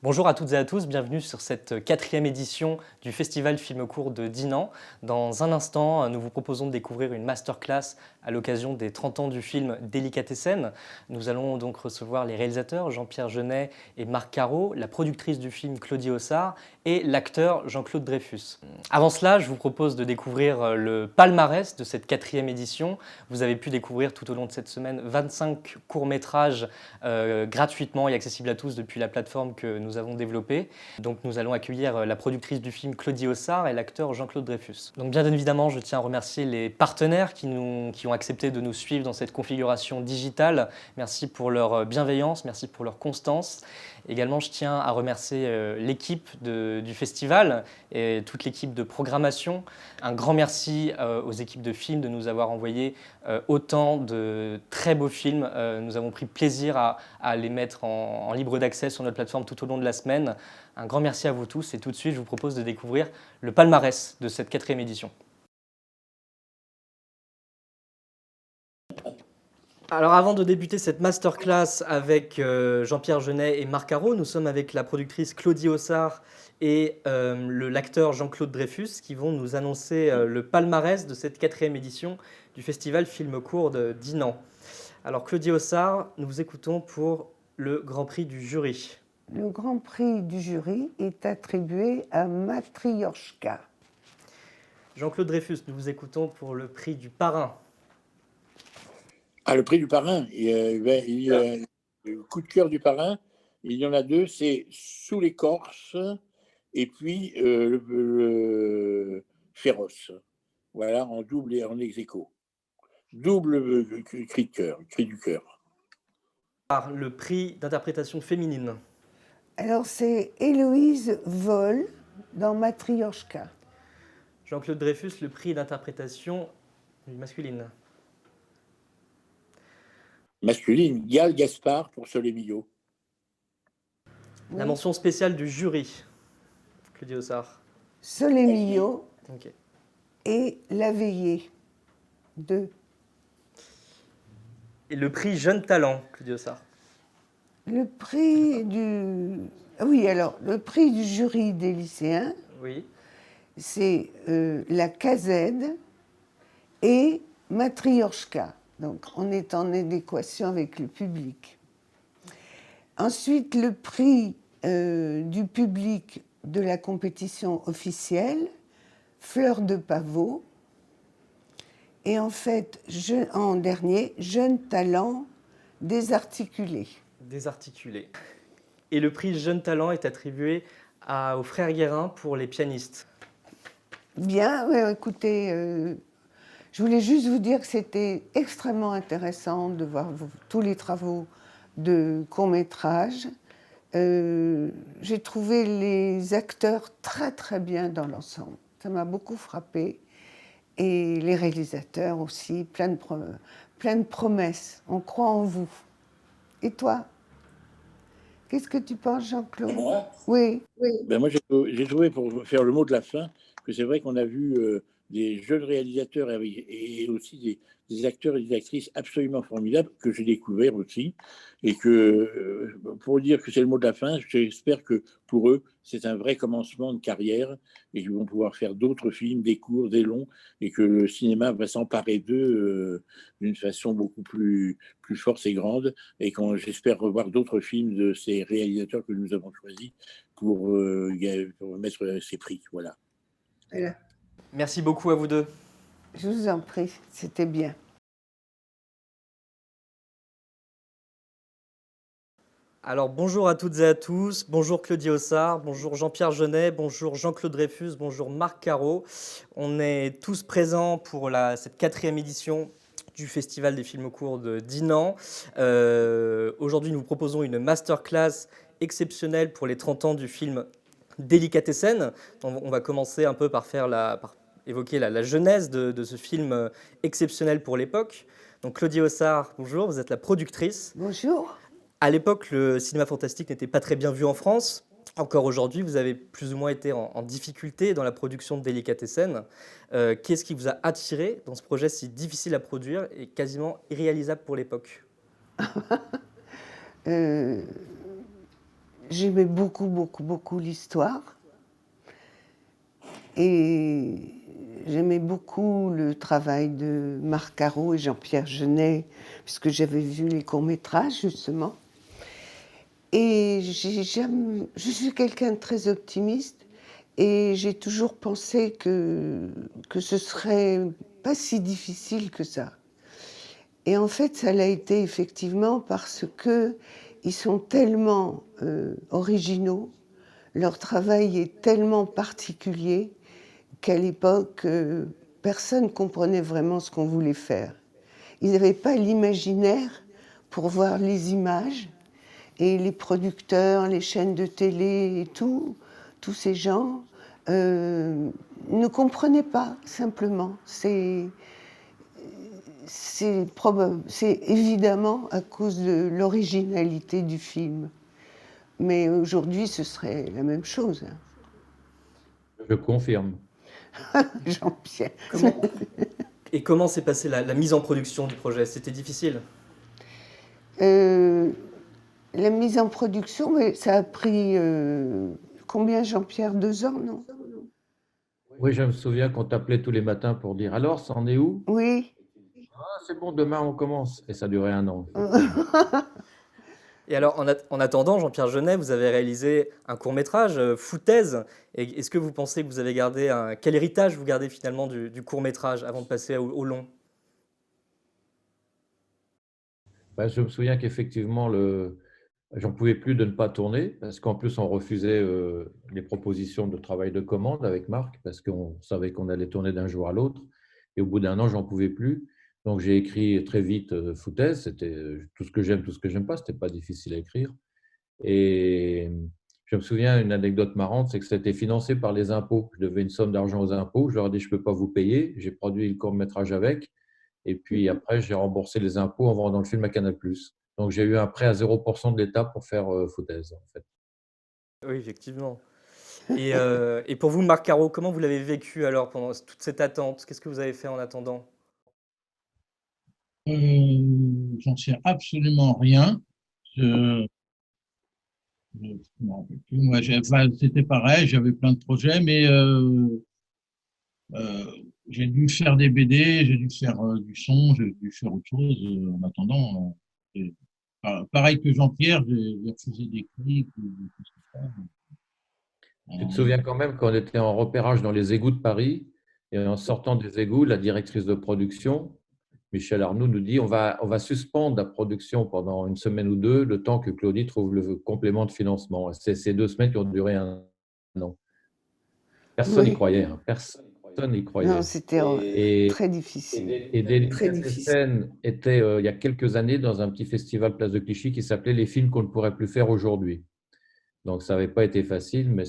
Bonjour à toutes et à tous, bienvenue sur cette quatrième édition du Festival Film Court de Dinan. Dans un instant, nous vous proposons de découvrir une masterclass à l'occasion des 30 ans du film Délicatessen. Nous allons donc recevoir les réalisateurs Jean-Pierre Jeunet et Marc Caro, la productrice du film Claudie Hossard et l'acteur Jean-Claude Dreyfus. Avant cela, je vous propose de découvrir le palmarès de cette quatrième édition. Vous avez pu découvrir tout au long de cette semaine 25 courts-métrages gratuitement et accessibles à tous depuis la plateforme que nous avons développée. Donc nous allons accueillir la productrice du film Claudie Hossard et l'acteur Jean-Claude Dreyfus. Donc bien évidemment, je tiens à remercier les partenaires qui ont accepté de nous suivre dans cette configuration digitale. Merci pour leur bienveillance, merci pour leur constance. Également, je tiens à remercier l'équipe du festival et toute l'équipe de programmation. Un grand merci aux équipes de films de nous avoir envoyé autant de très beaux films. Nous avons pris plaisir à les mettre en libre d'accès sur notre plateforme tout au long de la semaine. Un grand merci à vous tous et tout de suite, je vous propose de découvrir le palmarès de cette quatrième édition. Alors avant de débuter cette masterclass avec Jean-Pierre Jeunet et Marc Caro, nous sommes avec la productrice Claudie Hossard et l'acteur Jean-Claude Dreyfus qui vont nous annoncer le palmarès de cette quatrième édition du Festival Film Court de Dinan. Alors Claudie Hossard, nous vous écoutons pour le Grand Prix du jury. Le Grand Prix du jury est attribué à Matrioshka. Jean-Claude Dreyfus, nous vous écoutons pour le prix du parrain. Ah, le prix du parrain, il y a le coup de cœur du parrain, il y en a deux, c'est Sous l'écorce et puis le féroce. Voilà, en double et en ex-aequo. Double cri de cœur, cri du cœur. Le prix d'interprétation féminine. Alors c'est Héloïse Vol dans Matrioshka. Jean-Claude Dreyfus, le prix d'interprétation masculine. Masculine, Gall Gaspard pour Soleil-Millot. La mention spéciale du jury. Claudie Hossard. Soleil-Millot Okay. et La Veillée 2. Et le prix Jeune Talent, Claudie Hossard. Le prix du... Oui, alors, le prix du jury des lycéens, Oui. c'est La Casède et Matrioshka. Donc, on est en adéquation avec le public. Ensuite, le prix du public de la compétition officielle, Fleur de Pavot. Et en fait, en dernier, Jeune Talent désarticulé. Désarticulé. Et le prix Jeune Talent est attribué aux frères Guérin pour les pianistes. Bien, ouais, écoutez, je voulais juste vous dire que c'était extrêmement intéressant de voir tous les travaux de court-métrage. J'ai trouvé les acteurs très très bien dans l'ensemble. Ça m'a beaucoup frappé. Et les réalisateurs aussi, plein de promesses. On croit en vous. Et toi? Qu'est-ce que tu penses, Jean-Claude? Moi Oui, oui. Ben moi, j'ai trouvé, pour faire le mot de la fin, que c'est vrai qu'on a vu des jeunes réalisateurs et aussi des acteurs et des actrices absolument formidables que j'ai découverts aussi. Et que, pour dire que c'est le mot de la fin, j'espère que pour eux, c'est un vrai commencement de carrière et qu'ils vont pouvoir faire d'autres films, des courts, des longs, et que le cinéma va s'emparer d'eux d'une façon beaucoup plus forte et grande. Et j'espère revoir d'autres films de ces réalisateurs que nous avons choisis pour mettre ces prix. Voilà. Voilà. Merci beaucoup à vous deux. Je vous en prie, c'était bien. Alors bonjour à toutes et à tous, bonjour Claudie Hossard, bonjour Jean-Pierre Jeunet, bonjour Jean-Claude Dreyfus, bonjour Marc Caro. On est tous présents pour cette quatrième édition du Festival des films courts de Dinan. Aujourd'hui, nous vous proposons une masterclass exceptionnelle pour les 30 ans du film Délicatessen. On va commencer un peu par évoquer la genèse de ce film exceptionnel pour l'époque. Donc Claudie Hossard, bonjour, vous êtes la productrice. Bonjour. À l'époque, le cinéma fantastique n'était pas très bien vu en France. Encore aujourd'hui, vous avez plus ou moins été en difficulté dans la production de Délicatessen. Qu'est-ce qui vous a attiré dans ce projet si difficile à produire et quasiment irréalisable pour l'époque ? j'aimais beaucoup, beaucoup, beaucoup l'histoire. Et j'aimais beaucoup le travail de Marc Caro et Jean-Pierre Jeunet, puisque j'avais vu les courts-métrages, justement. Et je suis quelqu'un de très optimiste, et j'ai toujours pensé que ce serait pas si difficile que ça. Et en fait, ça l'a été effectivement parce que ils sont tellement originaux, leur travail est tellement particulier qu'à l'époque, personne ne comprenait vraiment ce qu'on voulait faire. Ils n'avaient pas l'imaginaire pour voir les images, et les producteurs, les chaînes de télé et tout, tous ces gens ne comprenaient pas, simplement. C'est évidemment à cause de l'originalité du film. Mais aujourd'hui, ce serait la même chose. Je confirme. Jean-Pierre. Et comment s'est passée la mise en production du projet? C'était difficile? La mise en production, mais ça a pris combien, Jean-Pierre? 2 ans, non? Oui, je me souviens qu'on t'appelait tous les matins pour dire alors, ça en est où? Oui. Ah, c'est bon, demain on commence. Et ça durait 1 an. Et alors, en attendant, Jean-Pierre Jeunet, vous avez réalisé un court-métrage, Foutaise. Et est-ce que vous pensez que vous avez gardé quel héritage vous gardez finalement du court-métrage avant de passer au long? Ben, je me souviens qu'effectivement, j'en pouvais plus de ne pas tourner, parce qu'en plus, on refusait les propositions de travail de commande avec Marc, parce qu'on savait qu'on allait tourner d'un jour à l'autre. Et au bout d'un an, j'en pouvais plus. Donc, j'ai écrit très vite Foutaise. C'était tout ce que j'aime, tout ce que j'aime pas. C'était pas difficile à écrire. Et je me souviens, une anecdote marrante, c'est que c'était financé par les impôts. Je devais une somme d'argent aux impôts. Je leur ai dit, je ne peux pas vous payer. J'ai produit le court-métrage avec. Et puis après, j'ai remboursé les impôts en vendant le film à Canal+. Donc, j'ai eu un prêt à 0% de l'État pour faire Foutaise, en fait. Oui, effectivement. Et pour vous, Marc Caro, comment vous l'avez vécu alors pendant toute cette attente? Qu'est-ce que vous avez fait en attendant? J'en sais absolument rien. Je, je m'en rappelle plus. Moi, c'était pareil, j'avais plein de projets, mais euh, j'ai dû faire des BD, j'ai dû faire du son, j'ai dû faire autre chose en attendant. Pareil que Jean-Pierre, j'ai refusé des clips ou des choses comme ça. Tu te souviens quand même qu'on était en repérage dans les égouts de Paris, et en sortant des égouts, la directrice de production, Michel Arnoux, nous dit on va suspendre la production pendant une semaine ou deux, le temps que Claudie trouve le complément de financement. C'est ces 2 semaines qui ont duré 1 an. Personne n'y Oui. croyait. Hein. Personne n'y Non, croyait. c'était Et, très difficile. et Très difficile. Délicatessen était, il y a quelques années, dans un petit festival Place de Clichy qui s'appelait Les films qu'on ne pourrait plus faire aujourd'hui. Donc, ça n'avait pas été facile, mais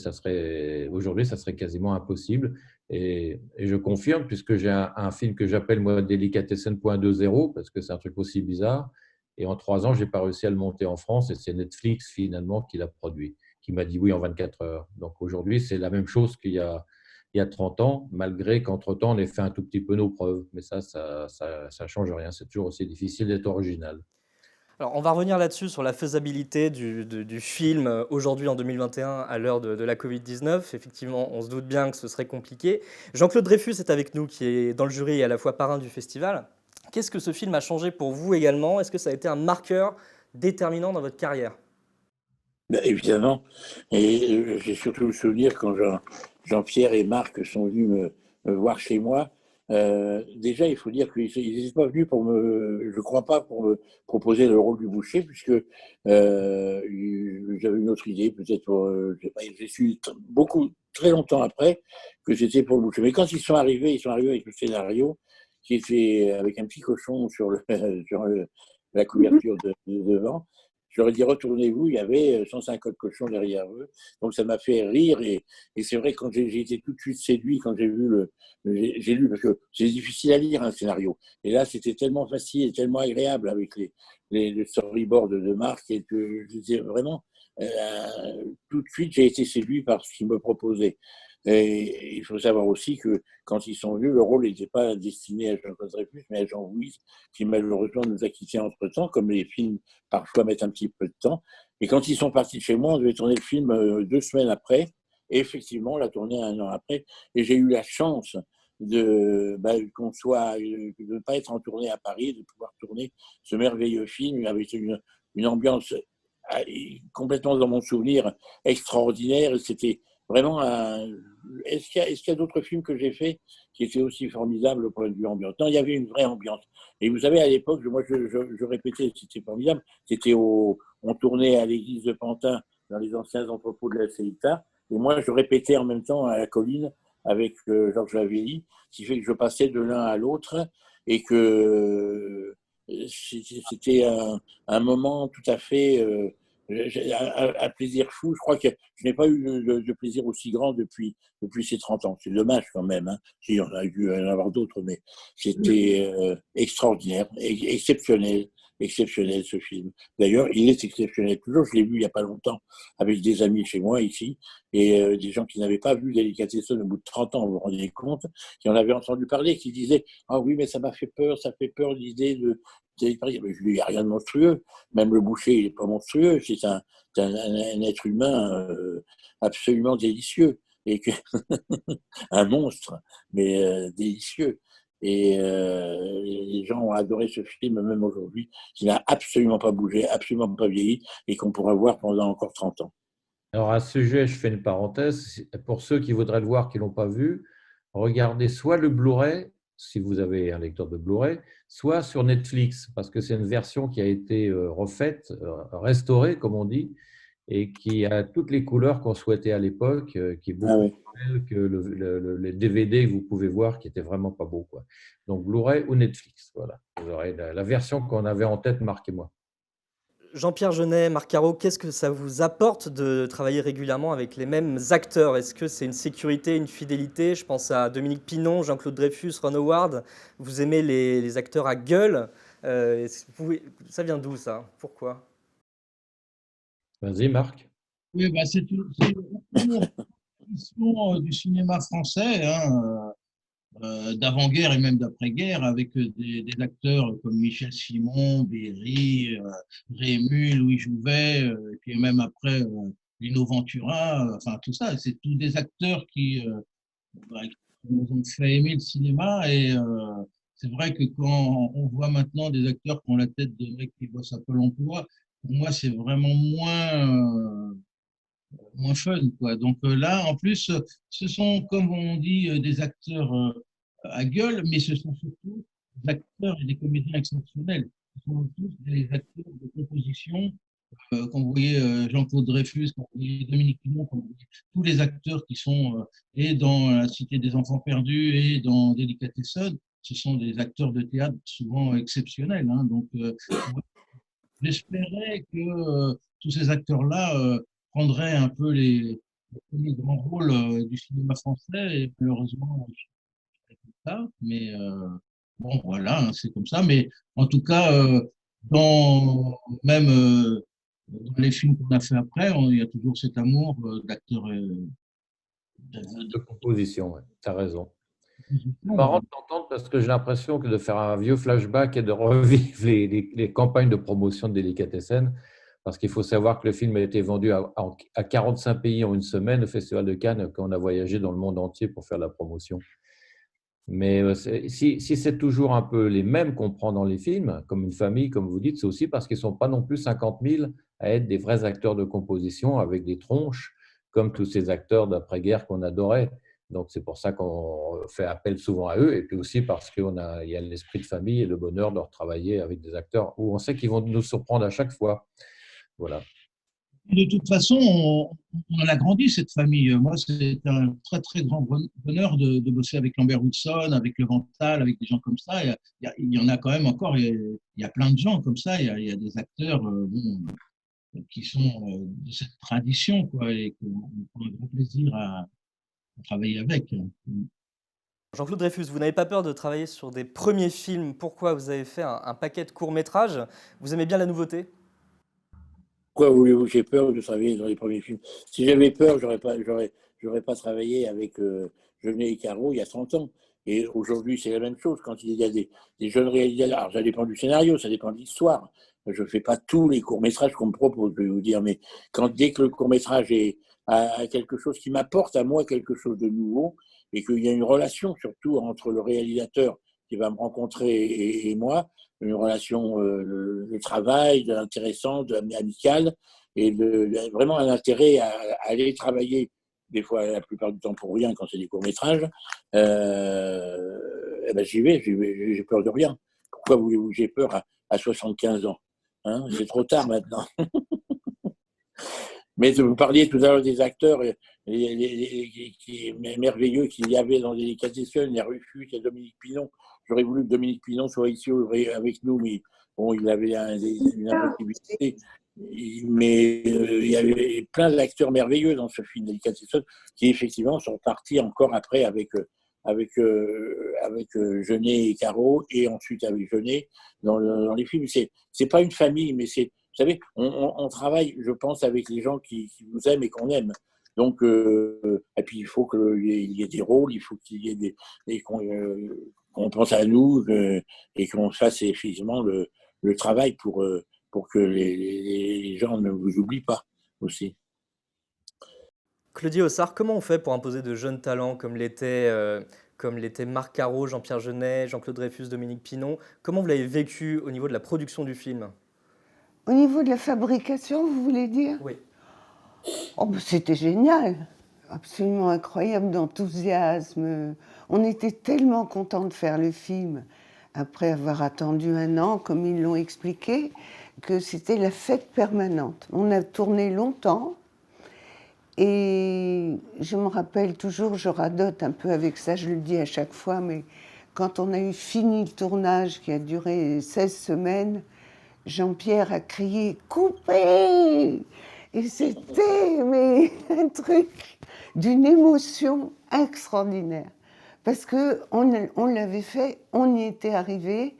aujourd'hui, ça serait quasiment impossible. Et je confirme, puisque j'ai un film que j'appelle moi Délicatessen 2.0, parce que c'est un truc aussi bizarre. Et en 3 ans, je n'ai pas réussi à le monter en France, et c'est Netflix finalement qui l'a produit, qui m'a dit oui en 24 heures. Donc aujourd'hui, c'est la même chose qu'il y a 30 ans, malgré qu'entre-temps, on ait fait un tout petit peu nos preuves. Mais ça change rien. C'est toujours aussi difficile d'être original. Alors, on va revenir là-dessus, sur la faisabilité du film aujourd'hui en 2021 à l'heure de la Covid-19. Effectivement, on se doute bien que ce serait compliqué. Jean-Claude Dreyfus est avec nous, qui est dans le jury et à la fois parrain du festival. Qu'est-ce que ce film a changé pour vous également? Est-ce que ça a été un marqueur déterminant dans votre carrière? Ben, évidemment. Et j'ai surtout le souvenir quand Jean-Pierre et Marc sont venus me voir chez moi. Déjà, il faut dire qu'ils n'étaient pas venus je crois pas, pour me proposer le rôle du boucher, puisque j'avais une autre idée, peut-être je sais pas, j'ai su très longtemps après, que c'était pour le boucher. Mais quand ils sont arrivés avec le scénario, qui était avec un petit cochon sur la couverture de devant. J'aurais dit retournez-vous, il y avait 150 cochons derrière eux. Donc ça m'a fait rire et c'est vrai quand j'ai été tout de suite séduit quand j'ai vu j'ai lu parce que c'est difficile à lire un scénario. Et là c'était tellement facile et tellement agréable avec le storyboard de Marc et que j'étais vraiment tout de suite j'ai été séduit par ce qu'il me proposait. Et il faut savoir aussi que quand ils sont venus, le rôle n'était pas destiné à Jean-Claude Dreyfus, mais à Jean Louis, qui malheureusement nous a quittés entre-temps, comme les films parfois mettent un petit peu de temps. Et quand ils sont partis de chez moi, on devait tourner le film 2 semaines après. Et effectivement, on l'a tourné 1 an après. Et j'ai eu la chance qu'on soit, de ne pas être en tournée à Paris, de pouvoir tourner ce merveilleux film avec une ambiance complètement dans mon souvenir extraordinaire. Et c'était vraiment un. Est-ce qu'il y a d'autres films que j'ai faits qui étaient aussi formidables au point de vue ambiance? Non, il y avait une vraie ambiance. Et vous savez, à l'époque, moi, je répétais, c'était formidable. On tournait à l'église de Pantin, dans les anciens entrepôts de la CETA. Et moi, je répétais en même temps à la colline avec Georges Lavelli, ce qui fait que je passais de l'un à l'autre et que c'était un moment tout à fait. Un plaisir fou. Je crois que je n'ai pas eu de plaisir aussi grand depuis ces 30 ans. C'est dommage quand même. Hein. Il y en a dû en avoir d'autres, mais c'était extraordinaire, exceptionnel ce film. D'ailleurs, il est exceptionnel toujours. Je l'ai vu il n'y a pas longtemps avec des amis chez moi ici et des gens qui n'avaient pas vu Delicatessen au bout de 30 ans, vous vous rendez compte, qui en avaient entendu parler, qui disaient « Ah oui, mais ça m'a fait peur, ça fait peur l'idée de… » Mais je lui dis, il n'y a rien de monstrueux. Même le boucher, il n'est pas monstrueux. C'est un être humain absolument délicieux. Un monstre, mais délicieux. Et les gens ont adoré ce film, même aujourd'hui, qui n'a absolument pas bougé, absolument pas vieilli, et qu'on pourra voir pendant encore 30 ans. Alors, à ce sujet, je fais une parenthèse. Pour ceux qui voudraient le voir, qui ne l'ont pas vu, regardez soit le Blu-ray, si vous avez un lecteur de Blu-ray, soit sur Netflix, parce que c'est une version qui a été refaite, restaurée, comme on dit, et qui a toutes les couleurs qu'on souhaitait à l'époque, qui est beaucoup plus belle que les DVD que vous pouvez voir, qui n'étaient vraiment pas beaux, quoi. Donc, Blu-ray ou Netflix, voilà. Vous aurez la version qu'on avait en tête, Marc et moi. Jean-Pierre Jeunet, Marc Caro, qu'est-ce que ça vous apporte de travailler régulièrement avec les mêmes acteurs? Est-ce que c'est une sécurité, une fidélité? Je pense à Dominique Pinon, Jean-Claude Dreyfus, Ron Howard. Vous aimez les acteurs à gueule. Ça vient d'où ça? Pourquoi? Vas-y, Marc. Oui, bah, c'est une tradition du cinéma français, hein, d'avant-guerre et même d'après-guerre, avec des acteurs comme Michel Simon, Berry, Rému, Louis Jouvet, et puis même après Lino Ventura, enfin tout ça. C'est tous des acteurs qui nous ont fait aimer le cinéma. Et c'est vrai que quand on voit maintenant des acteurs qui ont la tête de mecs qui bossent à Pôle emploi, pour moi, c'est vraiment moins fun, quoi. Donc là, en plus, ce sont, comme on dit, des acteurs à gueule, mais ce sont surtout des acteurs et des comédiens exceptionnels. Ce sont tous des acteurs de composition. Quand vous voyez Jean-Claude Dreyfus, quand vous voyez Dominique Pinon, quand vous voyez tous les acteurs qui sont et dans La Cité des Enfants Perdus et dans Delicatessen, ce sont des acteurs de théâtre souvent exceptionnels. Hein. Donc, j'espérais que tous ces acteurs-là prendraient un peu les grands rôles du cinéma français. Et malheureusement, je ne sais pas ça. Mais bon, voilà, hein, c'est comme ça. Mais en tout cas, même dans les films qu'on a fait après, il y a toujours cet amour d'acteurs. De composition, ouais. Tu as raison. C'est Non, marrant de t'entendre parce que j'ai l'impression que de faire un vieux flashback et de revivre les campagnes de promotion de Delicatessen, parce qu'il faut savoir que le film a été vendu à 45 pays en une semaine au Festival de Cannes, qu'on a voyagé dans le monde entier pour faire la promotion. Mais si c'est toujours un peu les mêmes qu'on prend dans les films, comme une famille, comme vous dites, c'est aussi parce qu'ils ne sont pas non plus 50 000 à être des vrais acteurs de composition avec des tronches, comme tous ces acteurs d'après-guerre qu'on adorait. Donc, c'est pour ça qu'on fait appel souvent à eux, et puis aussi parce qu'il y a l'esprit de famille et le bonheur de retravailler avec des acteurs où on sait qu'ils vont nous surprendre à chaque fois. Voilà. de toute façon, on a grandi, cette famille. Moi, c'est un très, très grand bonheur de bosser avec Lambert Wilson, avec Le Vental, avec des gens comme ça. Il y en a quand même encore, il y a plein de gens comme ça. Il y a des acteurs qui sont de cette tradition, quoi, et qu'on a un grand plaisir à travailler avec. Jean-Claude Dreyfus, vous n'avez pas peur de travailler sur des premiers films? Pourquoi? Vous avez fait un paquet de courts-métrages. Vous aimez bien la nouveauté? Pourquoi voulez-vous? J'ai peur de travailler dans les premiers films. Si j'avais peur, je n'aurais pas travaillé avec Jeunet et Caro il y a 30 ans. Et aujourd'hui, c'est la même chose. Quand il y a des jeunes réalisateurs, alors ça dépend du scénario, ça dépend de l'histoire. Je ne fais pas tous les courts-métrages qu'on me propose, je vais vous dire, mais dès que le court-métrage a quelque chose qui m'apporte à moi quelque chose de nouveau, et qu'il y a une relation surtout entre le réalisateur qui va me rencontrer et moi, une relation de travail, intéressante, amicale, et vraiment un intérêt à aller travailler, des fois la plupart du temps pour rien quand c'est des courts-métrages, eh ben j'y vais, j'ai peur de rien. Pourquoi voulez-vous que j'ai peur à 75 ans, hein? C'est trop tard maintenant. Mais vous parliez tout à l'heure des acteurs merveilleux qu'il y avait dans Délicatessen, il y a Rufus, il y a Dominique Pinon. J'aurais voulu que Dominique Pinon soit ici avec nous, mais bon, il avait une impossibilité. Mais il y avait plein d'acteurs merveilleux dans ce film Délicatessen qui effectivement sont partis encore après avec Jeunet et Caro, et ensuite avec Jeunet dans les films. C'est pas une famille, mais c'est, vous savez, on travaille, je pense, avec les gens qui nous aiment et qu'on aime. Donc, et puis il faut qu'il y ait des rôles, il faut qu'il y ait qu'on pense à nous et qu'on fasse effectivement le travail pour que les gens ne vous oublient pas aussi. Claudie Ossard, comment on fait pour imposer de jeunes talents comme l'étaient Marc Caro, Jean-Pierre Jeunet, Jean-Claude Dreyfus, Dominique Pinon? Comment vous l'avez vécu au niveau de la production du film? Au niveau de la fabrication, vous voulez dire? Oui. Oh, ben, c'était génial, absolument incroyable d'enthousiasme. On était tellement contents de faire le film, après avoir attendu 1 an, comme ils l'ont expliqué, que c'était la fête permanente. On a tourné longtemps, et je me rappelle toujours, je radote un peu avec ça, je le dis à chaque fois, mais quand on a eu fini le tournage, qui a duré 16 semaines, Jean-Pierre a crié « Coupez !» Et c'était un truc d'une émotion extraordinaire. Parce qu'on l'avait fait, on y était arrivé,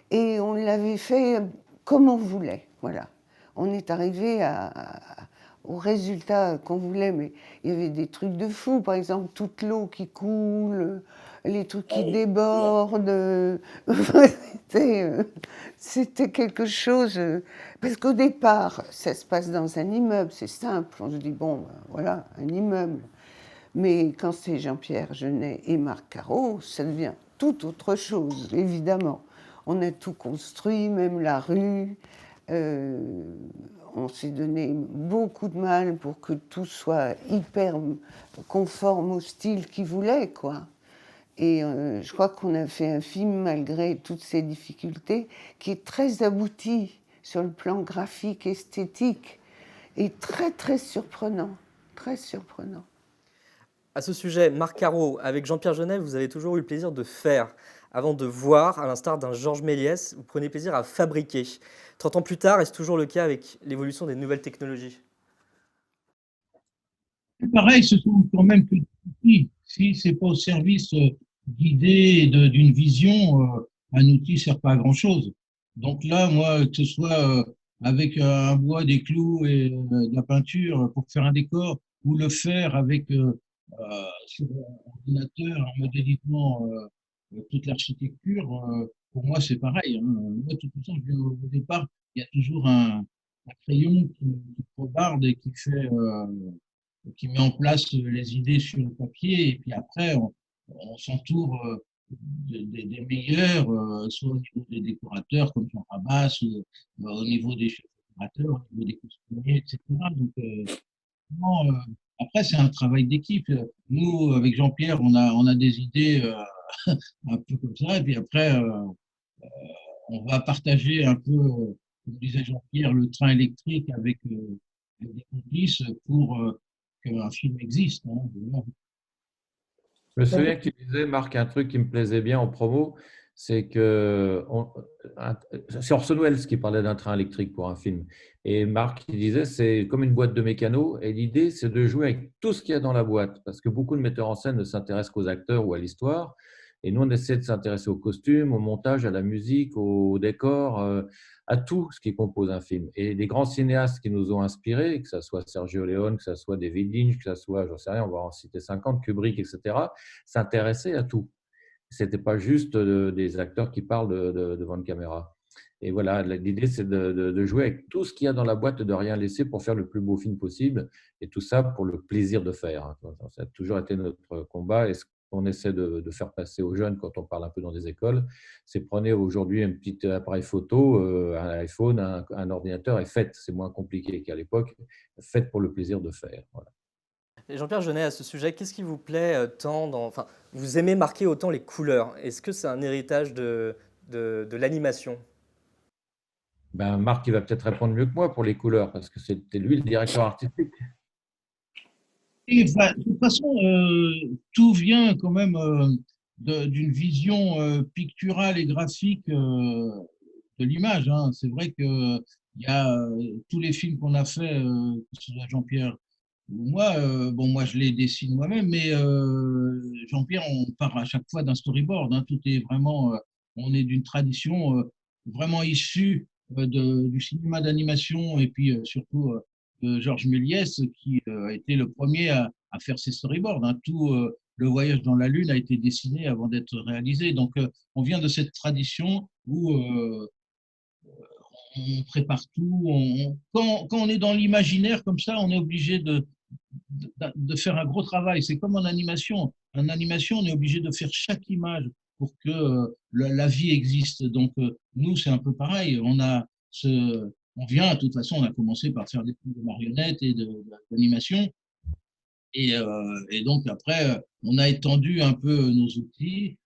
et on l'avait fait comme on voulait. Voilà. On est arrivé au résultat qu'on voulait, mais il y avait des trucs de fou. Par exemple, toute l'eau qui coule, les trucs qui débordent. C'était quelque chose. Parce qu'au départ, ça se passe dans un immeuble, c'est simple. On se dit, bon, ben, voilà, un immeuble. Mais quand c'est Jean-Pierre Jeunet et Marc Caro, ça devient tout autre chose, évidemment. On a tout construit, même la rue. On s'est donné beaucoup de mal pour que tout soit hyper conforme au style qu'ils voulaient, quoi. Et je crois qu'on a fait un film, malgré toutes ces difficultés, qui est très abouti sur le plan graphique, esthétique, et très, très surprenant. Très surprenant. À ce sujet, Marc Caro, avec Jean-Pierre Jeunet, vous avez toujours eu le plaisir de faire, avant de voir, à l'instar d'un Georges Méliès, vous prenez plaisir à fabriquer. 30 ans plus tard, est-ce toujours le cas avec l'évolution des nouvelles technologies? Pareil, ce sont quand même que des outils. Si ce n'est pas au service d'idées et d'une vision, un outil ne sert pas à grand-chose. Donc là, moi, que ce soit avec un bois, des clous et de la peinture pour faire un décor, ou le faire avec sur un ordinateur, en modélisant toute l'architecture, pour moi, c'est pareil. Hein. Moi, de toute façon, au départ, il y a toujours un crayon qui regarde et qui met en place les idées sur le papier, et puis après, on s'entoure des meilleurs, soit au niveau des décorateurs comme Jean Rabas, ou au niveau des chefs décorateurs, au niveau des costumiers, etc. Donc, vraiment, après, c'est un travail d'équipe. Nous, avec Jean-Pierre, on a des idées un peu comme ça, et puis après, on va partager un peu, comme disait Jean-Pierre, le train électrique avec des complices pour qu'un film existe. Hein, voilà. Je me souviens que tu disais, Marc, un truc qui me plaisait bien en promo, c'est que c'est Orson Welles qui parlait d'un train électrique pour un film. Et Marc, il disait, c'est comme une boîte de mécano, et l'idée, c'est de jouer avec tout ce qu'il y a dans la boîte, parce que beaucoup de metteurs en scène ne s'intéressent qu'aux acteurs ou à l'histoire. Et nous, on essaie de s'intéresser aux costumes, au montage, à la musique, au décor, à tout ce qui compose un film. Et les grands cinéastes qui nous ont inspirés, que ce soit Sergio Leone, que ce soit David Lynch, que ce soit, j'en sais rien, on va en citer 50, Kubrick, etc., s'intéressaient à tout. Ce n'était pas juste des acteurs qui parlent devant une caméra. Et voilà, l'idée, c'est de jouer avec tout ce qu'il y a dans la boîte, de rien laisser pour faire le plus beau film possible. Et tout ça pour le plaisir de faire. Ça a toujours été notre combat. Et ce qu'on essaie de faire passer aux jeunes quand on parle un peu dans des écoles, c'est prenez aujourd'hui un petit appareil photo, un iPhone, un ordinateur et faites. C'est moins compliqué qu'à l'époque. Faites pour le plaisir de faire. Voilà. Et Jean-Pierre Jeunet, à ce sujet, qu'est-ce qui vous plaît tant dans... Enfin, vous aimez marquer autant les couleurs. Est-ce que c'est un héritage de l'animation? Ben, Marc, il va peut-être répondre mieux que moi pour les couleurs, parce que c'était lui le directeur artistique. Et, bah, de toute façon, tout vient quand même d'une vision picturale et graphique de l'image. Hein. C'est vrai que il y a tous les films qu'on a fait, que ce soit Jean-Pierre ou moi, bon, moi je les dessine moi-même, mais Jean-Pierre, on part à chaque fois d'un storyboard. Hein. Tout est vraiment, on est d'une tradition vraiment issue du cinéma d'animation et puis surtout de Georges Méliès qui a été le premier à faire ses storyboards. Hein. Tout le voyage dans la Lune a été dessiné avant d'être réalisé. Donc on vient de cette tradition où on prépare tout. Quand on est dans l'imaginaire comme ça, on est obligé de faire un gros travail. C'est comme en animation. En animation, on est obligé de faire chaque image pour que la vie existe. Donc, nous, c'est un peu pareil. On vient, de toute façon, on a commencé par faire des films de marionnettes et d'animation. Et donc, après, on a étendu un peu nos outils.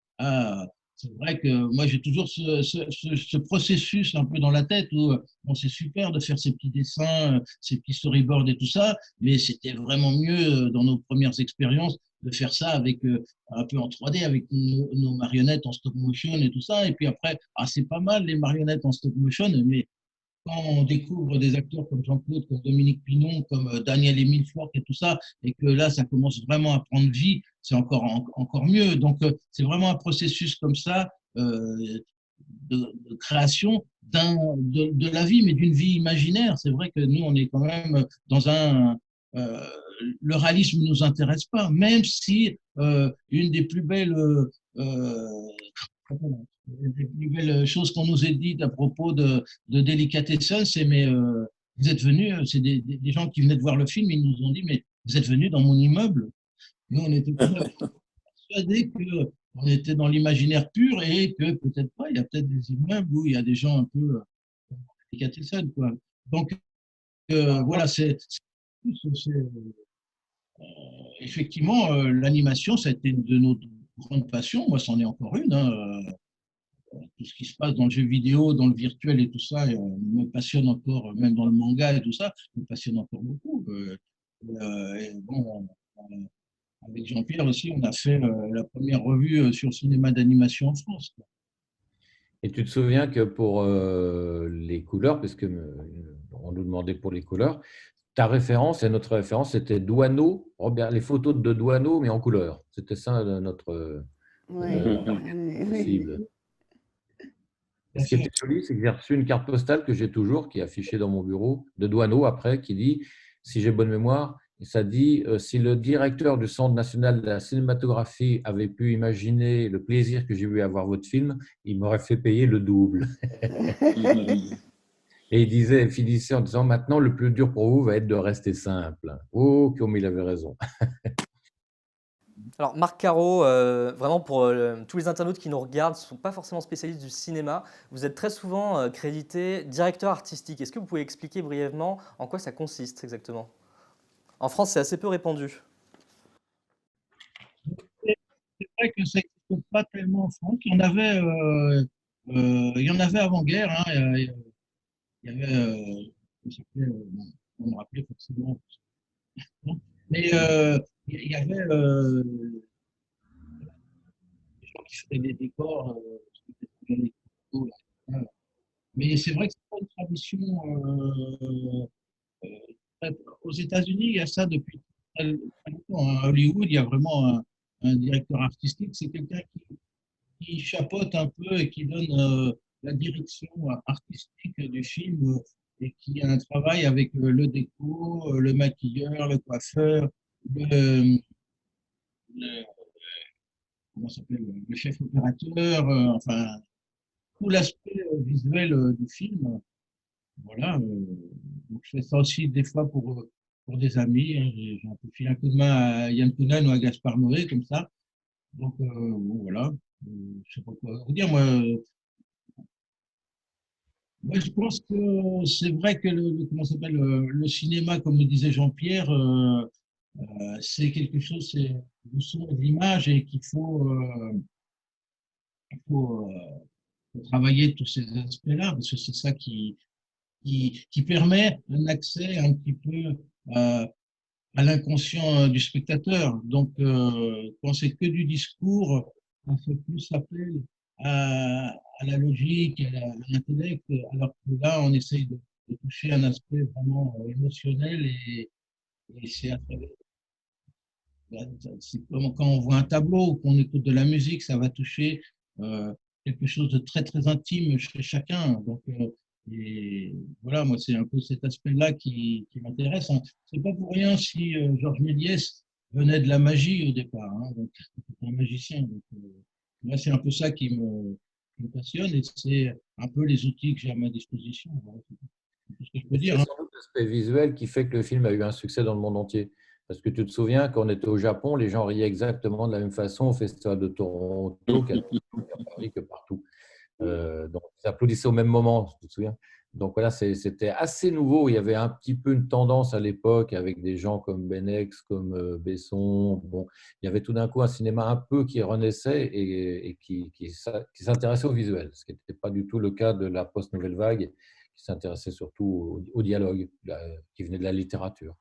C'est vrai que moi, j'ai toujours ce processus un peu dans la tête où bon, c'est super de faire ces petits dessins, ces petits storyboards et tout ça, mais c'était vraiment mieux dans nos premières expériences de faire ça avec un peu en 3D, avec nos marionnettes en stop motion et tout ça. Et puis après, c'est pas mal les marionnettes en stop motion, mais quand on découvre des acteurs comme Jean-Claude, comme Dominique Pinon, comme Daniel-Émile Fork et tout ça, et que là, ça commence vraiment à prendre vie, c'est encore mieux. Donc, c'est vraiment un processus comme ça de création de la vie, mais d'une vie imaginaire. C'est vrai que nous, on est quand même dans un... Euh, le réalisme ne nous intéresse pas, même si une des plus belles les plus belles choses qu'on nous ait dites à propos de Delicatessen, c'est mais vous êtes venus, c'est des gens qui venaient de voir le film, ils nous ont dit mais vous êtes venus dans mon immeuble. Nous, on était persuadés qu'on était dans l'imaginaire pur et que peut-être pas, il y a peut-être des immeubles où il y a des gens un peu Delicatessen, quoi. Donc voilà, effectivement l'animation, ça a été une de nos grandes passions. Moi, c'en est encore une. Hein. Tout ce qui se passe dans le jeu vidéo, dans le virtuel et tout ça, me passionne encore, même dans le manga et tout ça, me passionne encore beaucoup. Et bon, avec Jean-Pierre aussi, on a fait la première revue sur le cinéma d'animation en France. Et tu te souviens que pour les couleurs, parce que on nous demandait pour les couleurs, ta référence et notre référence, c'était Douaneau, Robert, les photos de Douaneau, mais en couleur. C'était ça notre cible. Ce qui était joli, c'est que j'ai reçu une carte postale que j'ai toujours, qui est affichée dans mon bureau, de Douaneau après, qui dit, si j'ai bonne mémoire, ça dit si le directeur du Centre national de la cinématographie avait pu imaginer le plaisir que j'ai eu à voir votre film, il m'aurait fait payer le double. Et il finissait en disant maintenant, le plus dur pour vous va être de rester simple. Oh, comme il avait raison. Alors Marc Caro, vraiment pour tous les internautes qui nous regardent, ne sont pas forcément spécialistes du cinéma, vous êtes très souvent crédité directeur artistique. Est-ce que vous pouvez expliquer brièvement en quoi ça consiste exactement? En France, c'est assez peu répandu. C'est vrai que ça n'existe pas tellement en France. Il y en avait avant-guerre. Hein, il y avait, on me rappelait forcément. Mais il y avait des gens qui faisaient des décors. Mais c'est vrai que c'est pas une tradition. Aux États-Unis, il y a ça depuis très longtemps. À Hollywood, il y a vraiment un directeur artistique. C'est quelqu'un qui chapeaute un peu et qui donne la direction artistique du film et qui a un travail avec le déco, le maquilleur, le coiffeur, le, le- comment ça s'appelle, le chef opérateur, enfin tout l'aspect visuel du film. Voilà. Donc je fais ça aussi des fois pour des amis, hein. J'ai un peu filé un coup de main à Yann Kounen ou à Gaspard Noé, comme ça. Donc bon, voilà. Je sais pas quoi vous dire. Moi, je pense que c'est vrai que comment ça s'appelle, le cinéma, comme le disait Jean-Pierre, c'est quelque chose, c'est le son et l'image et qu'il faut travailler tous ces aspects-là, parce que c'est ça qui permet un accès un petit peu à, à l'inconscient du spectateur. Donc, quand c'est que du discours, on fait plus appel à la logique, à l'intellect, alors que là, on essaye de toucher un aspect vraiment émotionnel et c'est à travers. C'est comme quand on voit un tableau ou qu'on écoute de la musique, ça va toucher euh, quelque chose de très très intime chez chacun. Donc, et voilà, moi c'est un peu cet aspect-là qui m'intéresse. C'est pas pour rien si Georges Méliès venait de la magie au départ, hein, donc c'est un magicien. Donc, moi c'est un peu ça qui me passionne et c'est un peu les outils que j'ai à ma disposition. Voilà, c'est tout ce que je peux C'est dire, hein. sans doute l'aspect visuel qui fait que le film a eu un succès dans le monde entier. Parce que tu te souviens, quand on était au Japon, les gens riaient exactement de la même façon au Festival de Toronto qu'à Paris, que partout. Donc, ils applaudissaient au même moment, tu te souviens. Donc voilà, c'était assez nouveau. Il y avait un petit peu une tendance à l'époque avec des gens comme Benex, comme Besson. Bon, il y avait tout d'un coup un cinéma un peu qui renaissait et qui s'intéressait au visuel, ce qui n'était pas du tout le cas de la post-nouvelle vague, qui s'intéressait surtout au dialogue, qui venait de la littérature.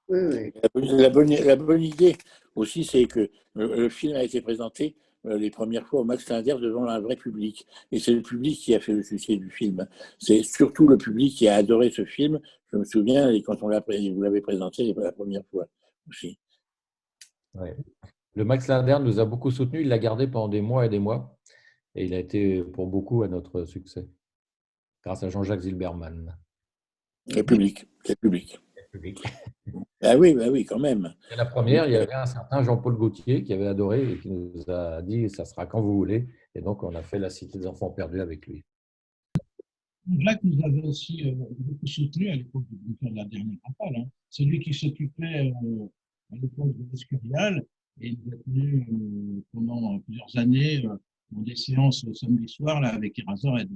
Oui, oui. La bonne idée aussi, c'est que le film a été présenté les premières fois au Max Linder devant un vrai public. Et c'est le public qui a fait le succès du film. C'est surtout le public qui a adoré ce film. Je me souviens, et quand vous l'avez présenté la première fois aussi. Ouais. Le Max Linder nous a beaucoup soutenus. Il l'a gardé pendant des mois et des mois. Et il a été pour beaucoup à notre succès, grâce à Jean-Jacques Zilberman. Le public, c'est le public. Public. Bah oui, quand même. Et la première, il y avait un certain Jean-Paul Gaultier qui avait adoré et qui nous a dit ça sera quand vous voulez. Et donc, on a fait La Cité des Enfants Perdus avec lui. Jacques nous avait aussi beaucoup soutenu à l'époque du bunker de la dernière rafale, hein. C'est lui qui s'occupait à l'époque de l'Escurial et il nous a tenu pendant plusieurs années dans des séances samedi soir là, avec Eraserhead.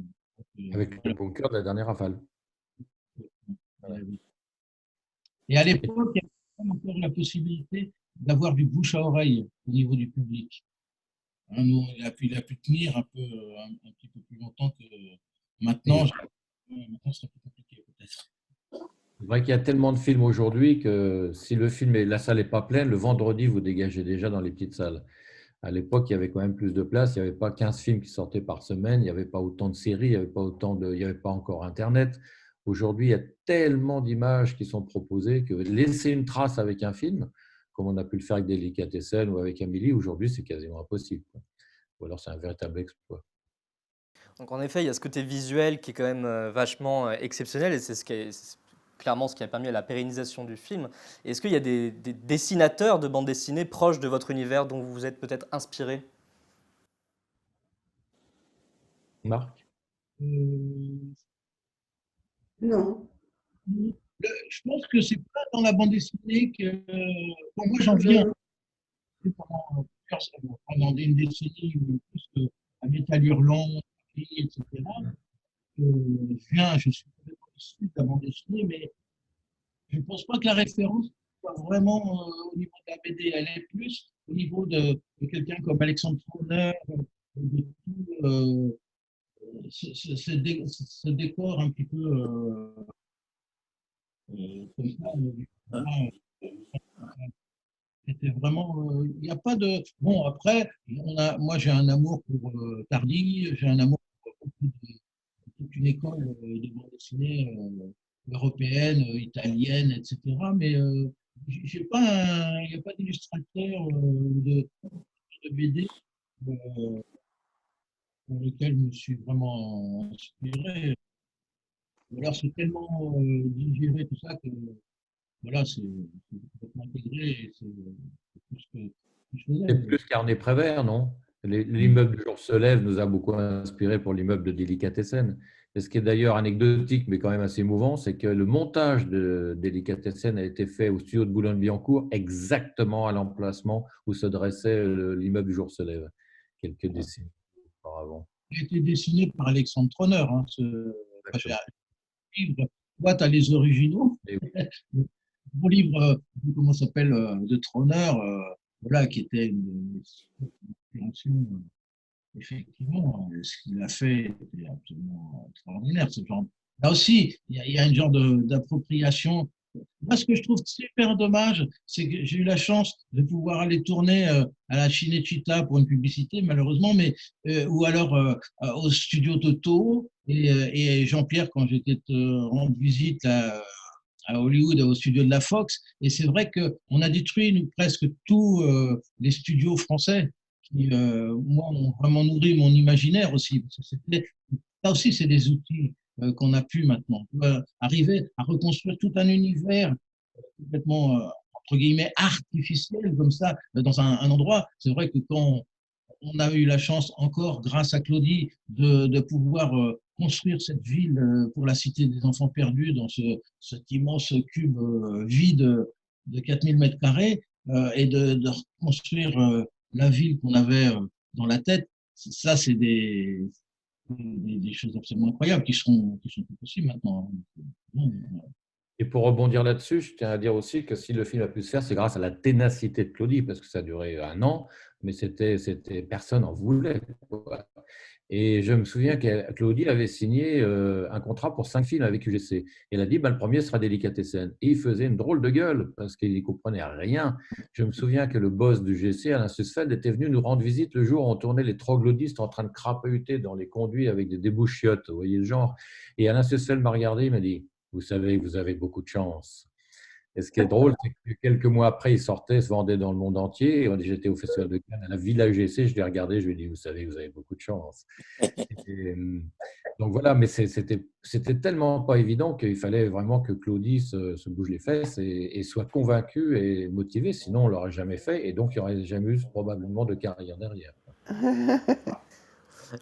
Avec le bunker de la dernière rafale. Voilà. Et à l'époque, il y avait encore la possibilité d'avoir du bouche à oreille au niveau du public. Hein, nous, il a pu tenir un peu, un petit peu plus longtemps que maintenant. Maintenant, ce serait plus compliqué peut-être. C'est vrai qu'il y a tellement de films aujourd'hui que si le film et la salle n'est pas pleine, le vendredi, vous dégagez déjà dans les petites salles. À l'époque, il y avait quand même plus de place. Il n'y avait pas 15 films qui sortaient par semaine. Il n'y avait pas autant de séries. Il n'y avait pas encore Internet. Aujourd'hui, il y a tellement d'images qui sont proposées que laisser une trace avec un film, comme on a pu le faire avec Delicatessen ou avec Amélie, aujourd'hui, c'est quasiment impossible. Ou alors, c'est un véritable exploit. Donc en effet, il y a ce côté visuel qui est quand même vachement exceptionnel et c'est clairement ce qui a permis à la pérennisation du film. Est-ce qu'il y a des dessinateurs de bande dessinée proches de votre univers dont vous vous êtes peut-être inspiré? Marc? Euh, Non. je pense que c'est pas dans la bande dessinée que. Bon, moi, j'en viens pendant une décennie plus à Métal Hurlant, etc. Je suis complètement issu de la bande dessinée, mais je ne pense pas que la référence soit vraiment au niveau de la BD. Elle est plus au niveau de quelqu'un comme Alexandre Trauner, de tout ce décor un petit peu comme ça. C'était vraiment. Il n'y a pas de. Bon, après, moi, j'ai un amour pour Tardy, j'ai un amour pour toute une école de bande dessinée européenne, italienne, etc. Mais j'ai pas il n'y a pas d'illustrateur de BD pour lequel je me suis vraiment inspiré. Alors, c'est tellement digéré tout ça que voilà, c'est complètement intégré et c'est tout ce que je C'est faisais. plus Carnet Prévert, non? L'immeuble du jour se lève nous a beaucoup inspiré pour l'immeuble de Délicatessen. Et ce qui est d'ailleurs anecdotique, mais quand même assez émouvant, c'est que le montage de Délicatessen a été fait au studio de Boulogne-Billancourt, exactement à l'emplacement où se dressait l'immeuble du jour se lève, quelques décennies auparavant. Il a été dessiné par Alexandre Troner, hein, Exactement. livre. Toi, tu as les originaux. Et oui. Mon livre, comment ça s'appelle, de Troner, voilà, qui était une inspiration. Effectivement, ce qu'il a fait était absolument extraordinaire. Là aussi, il y a une genre d'appropriation. Moi, ce que je trouve super dommage, c'est que j'ai eu la chance de pouvoir aller tourner à la Cinecittà pour une publicité, malheureusement, mais, ou alors au studio Toto. Et Jean-Pierre, quand j'étais rendre visite à Hollywood, au studio de la Fox, et c'est vrai qu'on a détruit presque tous les studios français qui, moi, ont vraiment nourri mon imaginaire aussi. Parce que ça aussi, c'est des outils qu'on a pu maintenant. On peut arriver à reconstruire tout un univers complètement, entre guillemets, artificiel, comme ça, dans un endroit. C'est vrai que quand on a eu la chance encore, grâce à Claudie, de pouvoir construire cette ville pour la Cité des Enfants Perdus dans cet immense cube vide de 4000 mètres carrés et de reconstruire la ville qu'on avait dans la tête. Ça, c'est des choses absolument incroyables qui sont plus possibles maintenant. Et pour rebondir là-dessus, je tiens à dire aussi que si le film a pu se faire, c'est grâce à la ténacité de Claudie, parce que ça a duré 1 an, mais personne n'en voulait, quoi. Et je me souviens que Claudie avait signé un contrat pour 5 films avec UGC. Et elle a dit, le premier sera Délicatessen. Et il faisait une drôle de gueule, parce qu'il n'y comprenait rien. Je me souviens que le boss du UGC, Alain Sussfeld, était venu nous rendre visite le jour où on tournait Les Troglodytes en train de crapahuter dans les conduits avec des débouchiottes, vous voyez le genre. Et Alain Sussfeld m'a regardé, il m'a dit, vous savez, vous avez beaucoup de chance. Et ce qui est drôle, c'est que quelques mois après, il sortait, se vendait dans le monde entier. Et j'étais au Festival de Cannes, à la Villa UGC, je l'ai regardé, je lui ai dit, vous savez, vous avez beaucoup de chance. Et, donc voilà, mais c'était tellement pas évident qu'il fallait vraiment que Claudie se bouge les fesses et soit convaincue et motivée, sinon on ne l'aurait jamais fait. Et donc, il n'y aurait jamais eu probablement de carrière derrière.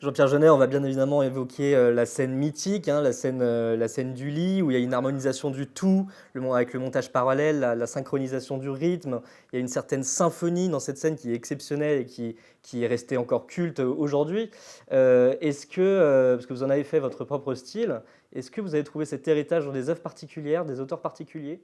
Jean-Pierre Jeunet, on va bien évidemment évoquer la scène mythique, hein, la scène du lit, où il y a une harmonisation du tout, avec le montage parallèle, la synchronisation du rythme. Il y a une certaine symphonie dans cette scène qui est exceptionnelle et qui est restée encore culte aujourd'hui. Est-ce que, parce que vous en avez fait votre propre style, est-ce que vous avez trouvé cet héritage dans des œuvres particulières, des auteurs particuliers?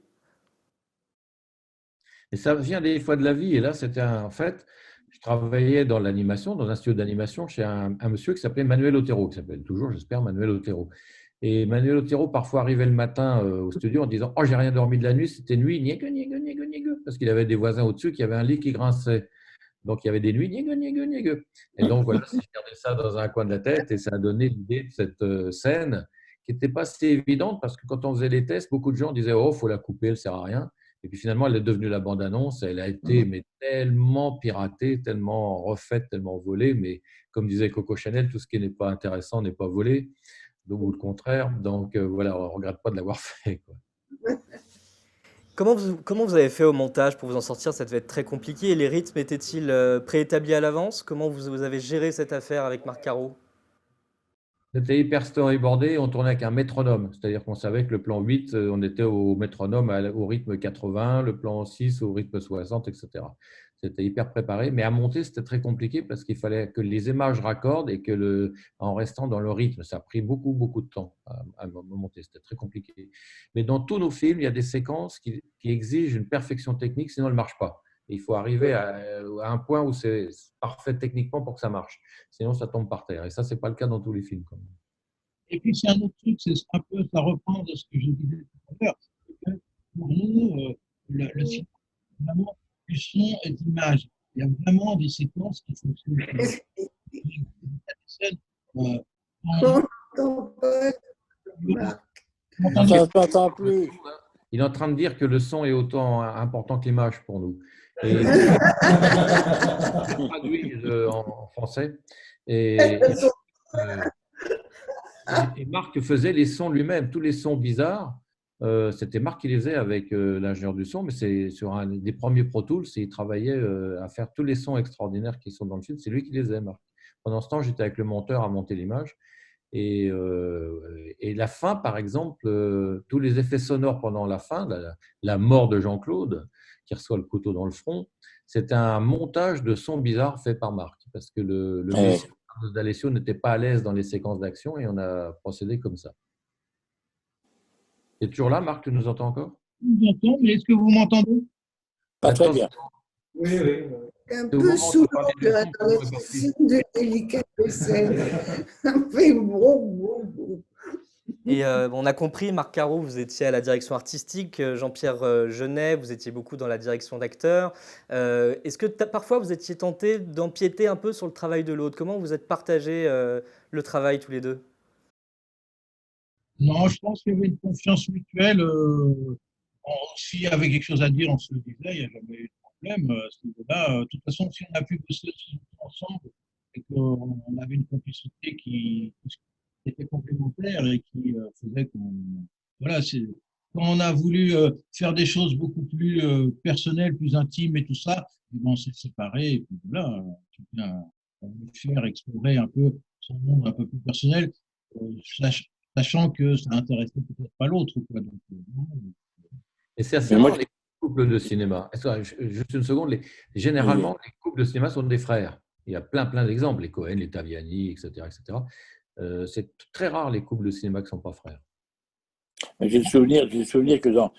Et ça vient des fois de la vie. Et là, c'était en fait, je travaillais dans l'animation, dans un studio d'animation chez un monsieur qui s'appelait Manuel Otero, qui s'appelle toujours, j'espère, Manuel Otero. Et Manuel Otero, parfois, arrivait le matin au studio en disant « Oh, j'ai rien dormi de la nuit, c'était nuit, niègue, niègue, niègue, niègue », parce qu'il avait des voisins au-dessus qui avaient un lit qui grinçait. Donc, il y avait des nuits, niègue, niègue, niègue. Et donc, voilà, je gardais ça dans un coin de la tête et ça a donné l'idée de cette scène qui n'était pas si évidente parce que quand on faisait les tests, beaucoup de gens disaient « Oh, il faut la couper, elle ne sert à rien ». Et puis finalement, elle est devenue la bande-annonce. Elle a été mais, tellement piratée, tellement refaite, tellement volée. Mais comme disait Coco Chanel, tout ce qui n'est pas intéressant n'est pas volé, ou le contraire. Donc voilà, on ne regrette pas de l'avoir fait, quoi. Comment vous avez fait au montage pour vous en sortir? Ça devait être très compliqué. Les rythmes étaient-ils préétablis à l'avance? Comment vous avez géré cette affaire avec Marc Caro? C'était hyper storyboardé, on tournait avec un métronome, c'est-à-dire qu'on savait que le plan 8, on était au métronome au rythme 80, le plan 6 au rythme 60, etc. C'était hyper préparé, mais à monter, c'était très compliqué parce qu'il fallait que les images raccordent et que en restant dans le rythme, ça a pris beaucoup, beaucoup de temps à monter, c'était très compliqué. Mais dans tous nos films, il y a des séquences qui exigent une perfection technique, sinon elles ne marchent pas. Il faut arriver à un point où c'est parfait techniquement pour que ça marche. Sinon, ça tombe par terre. Et ça, ce n'est pas le cas dans tous les films, quand même. Et puis, c'est un autre truc, c'est un peu, ça reprend de ce que je disais tout à l'heure. C'est que pour nous, le cinéma, c'est vraiment du son et d'image. Il y a vraiment des séquences qui fonctionnent. Euh, On n'entend pas, Marc. Enfin, je n'entends plus. Il est en train de dire que le son est autant important que l'image pour nous. Et traduit en français. Et euh, et Marc faisait les sons lui-même, tous les sons bizarres. C'était Marc qui les faisait avec l'ingénieur du son, mais c'est sur un des premiers Pro Tools, il travaillait à faire tous les sons extraordinaires qui sont dans le film. C'est lui qui les faisait, Marc. Pendant ce temps, j'étais avec le monteur à monter l'image. Et la fin, par exemple, tous les effets sonores pendant la fin, la mort de Jean-Claude, qui reçoit le couteau dans le front, c'est un montage de sons bizarres fait par Marc, parce que le musicien d'Alessio n'était pas à l'aise dans les séquences d'action et on a procédé comme ça. Tu es toujours là, Marc? Tu nous entends encore? Je vous entends, mais est-ce que vous m'entendez? Pas très bien. Oui, oui. Un Au peu moment où sous tu parlais l'eau du son, dans les comment est-ce que- signes de délicatesse. Un peu bon. Et on a compris, Marc Caro, vous étiez à la direction artistique, Jean-Pierre Jeunet, vous étiez beaucoup dans la direction d'acteurs. Est-ce que parfois vous étiez tenté d'empiéter un peu sur le travail de l'autre? Comment vous êtes partagé le travail tous les deux? Non, je pense qu'il y avait une confiance mutuelle. S'il y avait quelque chose à dire, on se le disait, il n'y a jamais eu de problème à ce niveau-là. De toute façon, si on a pu bosser ensemble et qu'on avait une complicité qui était complémentaire et qui faisait qu'on. Voilà, quand on a voulu faire des choses beaucoup plus personnelles, plus intimes et tout ça, et ben, on s'est séparés. Et puis voilà, chacun a voulu faire explorer un peu son monde un peu plus personnel, sachant que ça intéressait peut-être pas l'autre, quoi. Donc, non. Et c'est assez Mais moi, rare les couples de cinéma. Juste une seconde. Généralement, les couples de cinéma sont des frères. Il y a plein d'exemples, les Cohen, les Taviani, etc. etc. C'est très rare les couples de cinéma qui ne sont pas frères. j'ai le souvenir que dans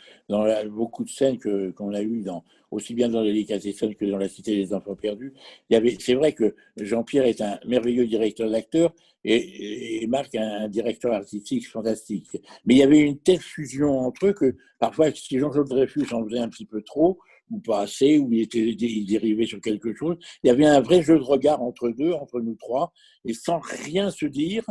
beaucoup de scènes qu'on a eues, aussi bien dans Délicatessen que dans La Cité des Enfants Perdus, c'est vrai que Jean-Pierre est un merveilleux directeur d'acteurs et Marc un directeur artistique fantastique. Mais il y avait une telle fusion entre eux que parfois, si Jean-Claude Dreyfus en faisait un petit peu trop, ou pas assez, ou il dérivait sur quelque chose, il y avait un vrai jeu de regard entre nous trois, et sans rien se dire,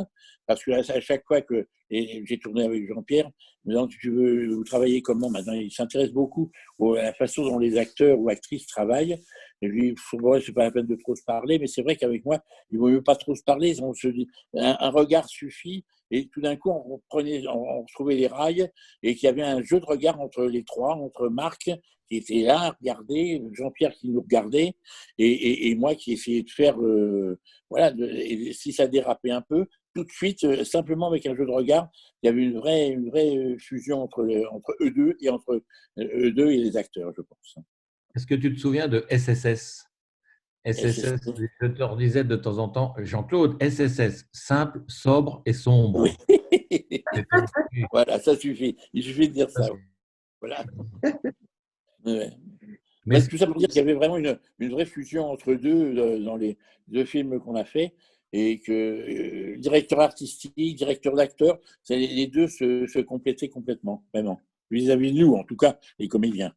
parce que à chaque fois que j'ai tourné avec Jean-Pierre, maintenant tu veux vous travailler comment maintenant, il s'intéresse beaucoup à la façon dont les acteurs ou actrices travaillent. Et lui, moi, c'est pas la peine de trop se parler, mais c'est vrai qu'avec moi, il ne vaut mieux pas trop se parler. On se dit, un regard suffit. Et tout d'un coup, on retrouvait les rails et qu'il y avait un jeu de regard entre les trois, entre Marc qui était là à regarder, Jean-Pierre qui nous regardait et moi qui essayais de faire, voilà, et si ça dérapait un peu, tout de suite, simplement avec un jeu de regard, il y avait une vraie fusion entre eux deux et entre eux deux et les acteurs, je pense. Est-ce que tu te souviens de SSS? SSS, SSS. je te leur disais de temps en temps, Jean-Claude, SSS, simple, sobre et sombre. Oui. Voilà, ça suffit. Il suffit de dire ça. Voilà. Ouais. Mais Tout ça pour dire qu'il y avait vraiment une vraie fusion entre deux dans les deux films qu'on a fait et que directeur artistique, directeur d'acteur, les deux se complétaient complètement, vraiment, vis-à-vis de nous, en tout cas, les comédiens.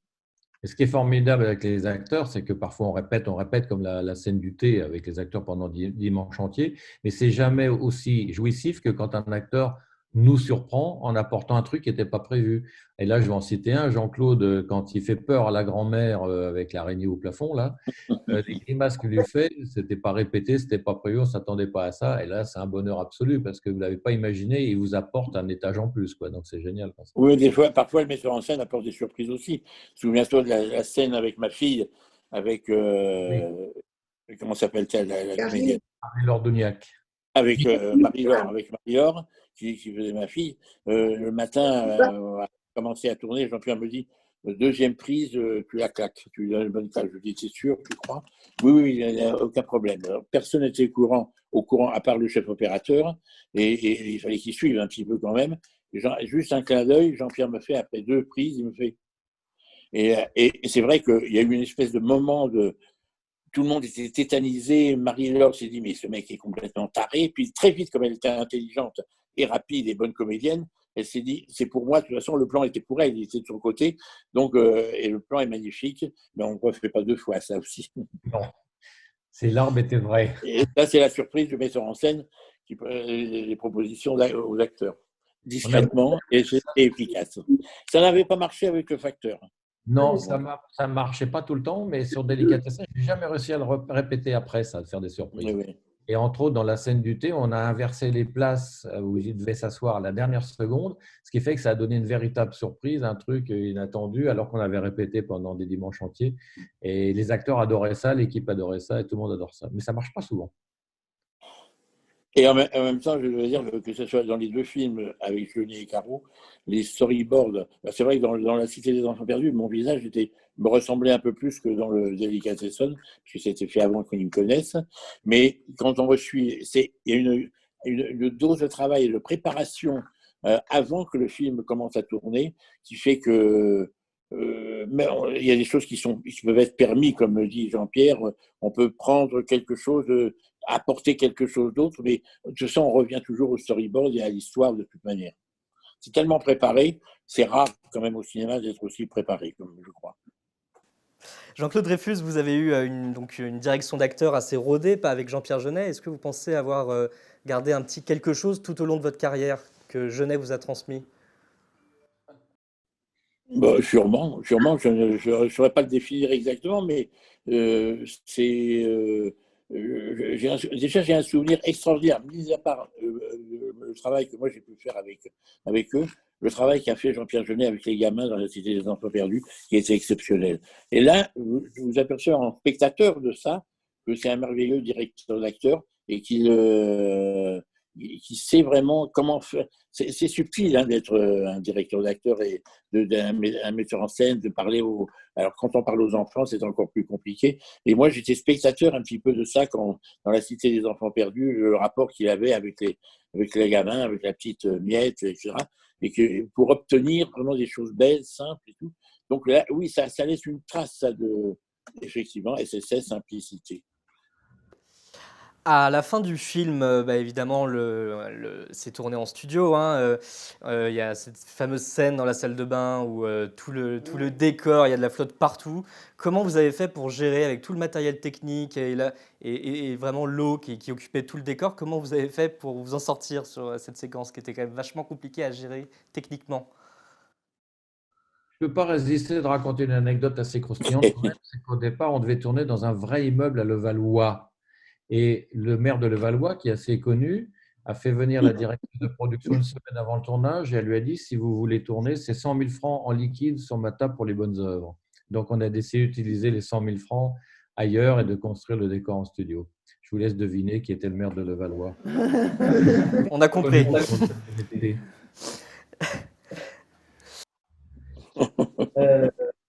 ce qui est formidable avec les acteurs, c'est que parfois on répète comme la scène du thé avec les acteurs pendant dimanche entier, mais c'est jamais aussi jouissif que quand un acteur nous surprend en apportant un truc qui n'était pas prévu. Et là, je vais en citer un, Jean-Claude, quand il fait peur à la grand-mère avec l'araignée au plafond, là, les grimaces qu'il lui fait, c'était pas répété, c'était pas prévu, on s'attendait pas à ça. Et là, c'est un bonheur absolu parce que vous l'avez pas imaginé, et il vous apporte un étage en plus, quoi. Donc c'est génial. Oui, parfois le metteur en scène apporte des surprises aussi. Souviens-toi de la scène avec ma fille, avec Oui. comment s'appelle-t-elle, la comédienne, Marie-Laure Douniac. avec Marie-Laure, qui faisait ma fille. Le matin, on a commencé à tourner. Jean-Pierre me dit, deuxième prise, tu la claques, tu lui donnes une bonne claque. Je lui dis, c'est sûr, tu crois? Oui, il n'y a aucun problème. Alors, personne n'était au courant, à part le chef opérateur, et il fallait qu'il suive un petit peu quand même. Juste un clin d'œil, Jean-Pierre me fait, après deux prises, il me fait. Et c'est vrai qu'il y a eu une espèce de moment de. Tout le monde était tétanisé. Marie-Laure s'est dit, mais ce mec est complètement taré. Puis très vite, comme elle était intelligente et rapide et bonne comédienne, elle s'est dit, c'est pour moi. De toute façon, le plan était pour elle, il était de son côté. Donc, et le plan est magnifique, mais on ne refait pas deux fois ça aussi. Non, c'est l'arbre était vrai. Et là, c'est la surprise du metteur en scène, les propositions aux acteurs, discrètement et efficace. Ça n'avait pas marché avec le facteur. Non, ça ne marchait pas tout le temps, mais sur Délicatessen, je n'ai jamais réussi à le répéter après ça, de faire des surprises. Oui. Et entre autres, dans la scène du thé, on a inversé les places où ils devaient s'asseoir à la dernière seconde, ce qui fait que ça a donné une véritable surprise, un truc inattendu, alors qu'on avait répété pendant des dimanches entiers. Et les acteurs adoraient ça, l'équipe adorait ça, et tout le monde adore ça. Mais ça ne marche pas souvent. Et en même temps, je veux dire que ce soit dans les deux films avec Jeunet et Caro, les storyboards, c'est vrai que dans La Cité des Enfants Perdus, mon visage me ressemblait un peu plus que dans le Delicatessen, puisque c'était fait avant qu'ils me connaissent. Mais quand on reçut, il y a une dose de travail et de préparation avant que le film commence à tourner, qui fait que mais il y a des choses qui peuvent être permis, comme le dit Jean-Pierre. On peut prendre quelque chose, apporter quelque chose d'autre, mais de toute façon, on revient toujours au storyboard et à l'histoire de toute manière. C'est tellement préparé, c'est rare quand même au cinéma d'être aussi préparé, comme je crois. Jean-Claude Dreyfus, vous avez eu donc une direction d'acteur assez rodée, pas avec Jean-Pierre Jeunet. Est-ce que vous pensez avoir gardé un petit quelque chose tout au long de votre carrière que Jeunet vous a transmis? Bah, sûrement, je ne saurais pas le définir exactement, mais c'est déjà j'ai un souvenir extraordinaire, mis à part le travail que moi j'ai pu faire avec eux, le travail qu'a fait Jean-Pierre Jeunet avec les gamins dans La Cité des Enfants Perdus, qui était exceptionnel. Et là, vous apercevez en spectateur de ça que c'est un merveilleux directeur d'acteur et qui sait vraiment comment faire. C'est subtil d'être un directeur d'acteur et un metteur en scène, de parler aux. Alors, quand on parle aux enfants, c'est encore plus compliqué. Et moi, j'étais spectateur un petit peu de ça dans La Cité des Enfants Perdus, le rapport qu'il avait avec les gamins, avec la petite Miette, etc. Et que pour obtenir vraiment des choses belles, simples et tout. Donc là, oui, ça laisse une trace, ça, effectivement, SSS, simplicité. À la fin du film, évidemment, c'est tourné en studio, hein. Il y a cette fameuse scène dans la salle de bain où tout le décor, il y a de la flotte partout. Comment vous avez fait pour gérer avec tout le matériel technique et vraiment l'eau qui occupait tout le décor? Comment vous avez fait pour vous en sortir sur cette séquence qui était quand même vachement compliquée à gérer techniquement? Je ne peux pas résister de raconter une anecdote assez croustillante quand même. C'est qu'au départ, on devait tourner dans un vrai immeuble à Levallois. Et le maire de Levallois, qui est assez connu, a fait venir la directrice de production une semaine avant le tournage et elle lui a dit, si vous voulez tourner, c'est 100 000 francs en liquide sur ma table pour les bonnes œuvres. Donc, on a décidé d'utiliser les 100 000 francs ailleurs et de construire le décor en studio. Je vous laisse deviner qui était le maire de Levallois. On a compris.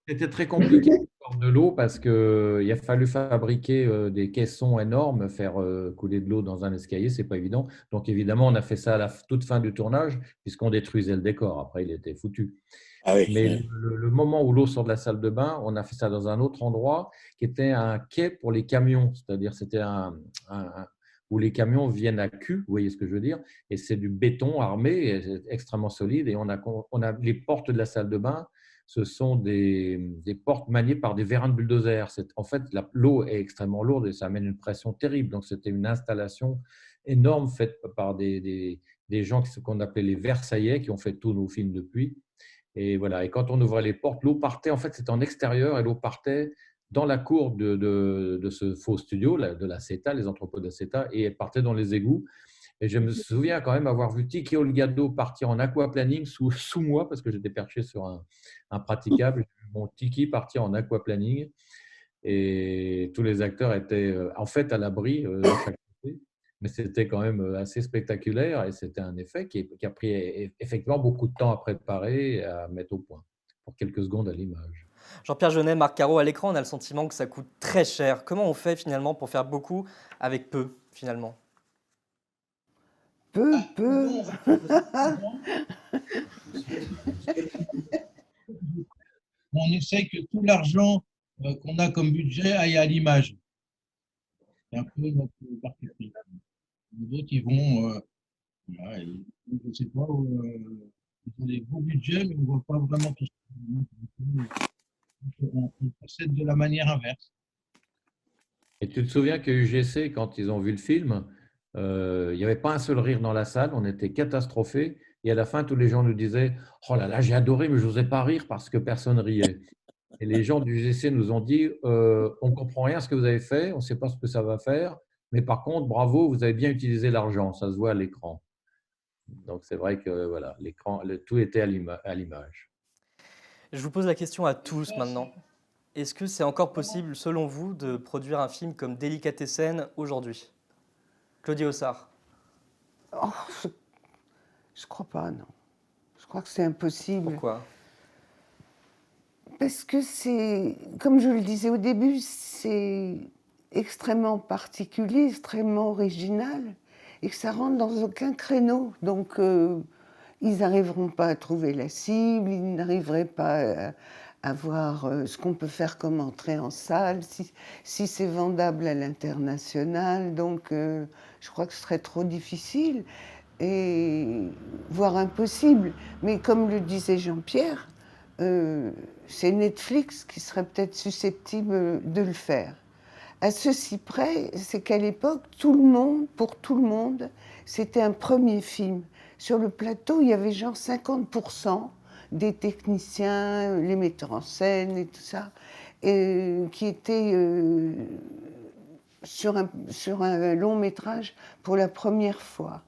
C'était très compliqué de l'eau parce qu'il a fallu fabriquer des caissons énormes, faire couler de l'eau dans un escalier, c'est pas évident. Donc évidemment, on a fait ça à la toute fin du tournage puisqu'on détruisait le décor. Après, il était foutu. Ah oui. Mais le moment où l'eau sort de la salle de bain, on a fait ça dans un autre endroit qui était un quai pour les camions. C'est-à-dire c'était où les camions viennent à cul, vous voyez ce que je veux dire, et c'est du béton armé, extrêmement solide, et on a les portes de la salle de bain, ce sont des portes maniées par des vérins de bulldozer. En fait, l'eau est extrêmement lourde et ça amène une pression terrible. Donc, c'était une installation énorme faite par des gens qu'on appelait les Versaillais, qui ont fait tous nos films depuis. Et voilà. Et quand on ouvrait les portes, l'eau partait. En fait, c'était en extérieur et l'eau partait dans la cour de ce faux studio, de la CETA, les entrepôts de CETA, et elle partait dans les égouts. Et je me souviens quand même avoir vu Tiki Olgado partir en aquaplaning sous moi, parce que j'étais perché sur un praticable. Mon Tiki partir en aquaplaning. Et tous les acteurs étaient en fait à l'abri de chaque côté. Mais c'était quand même assez spectaculaire et c'était un effet qui a pris effectivement beaucoup de temps à préparer et à mettre au point pour quelques secondes à l'image. Jean-Pierre Jeunet, Marc Caro, à l'écran, on a le sentiment que ça coûte très cher. Comment on fait finalement pour faire beaucoup avec peu, finalement? Peu. On essaie que tout l'argent qu'on a comme budget aille à l'image. C'est un peu notre parti pris. Les autres, ils vont, voilà, je ne sais pas, ils ont des gros budgets, mais on ne voit pas vraiment tout ça. On procède de la manière inverse. Et tu te souviens que UGC, quand ils ont vu le film, il n'y avait pas un seul rire dans la salle, on était catastrophés. Et à la fin, tous les gens nous disaient « Oh là là, j'ai adoré, mais je n'osais pas rire parce que personne riait. » Et les gens du UGC nous ont dit « On ne comprend rien à ce que vous avez fait, on ne sait pas ce que ça va faire, Mais par contre, bravo, vous avez bien utilisé l'argent, ça se voit à l'écran. Donc c'est vrai que voilà, l'écran, tout était à l'image. Je vous pose la question à Et tous ça, maintenant. Est-ce que c'est encore comment? possible, selon vous, de produire un film comme Délicatessen aujourd'hui? Claudie Ossard. Oh, je crois pas, non. Je crois que c'est impossible. Pourquoi? Parce que c'est, comme je le disais au début, c'est extrêmement particulier, extrêmement original, et que ça rentre dans aucun créneau. Donc, ils n'arriveront pas à trouver la cible, ils n'arriveraient pas à voir ce qu'on peut faire comme entrée en salle, si c'est vendable à l'international. Donc, je crois que ce serait trop difficile, et voire impossible. Mais comme le disait Jean-Pierre, c'est Netflix qui serait peut-être susceptible de le faire. À ceci près, c'est qu'à l'époque, tout le monde, pour tout le monde, c'était un premier film. Sur le plateau, il y avait genre 50% des techniciens, les metteurs en scène et tout ça, qui étaient sur un long métrage pour la première fois.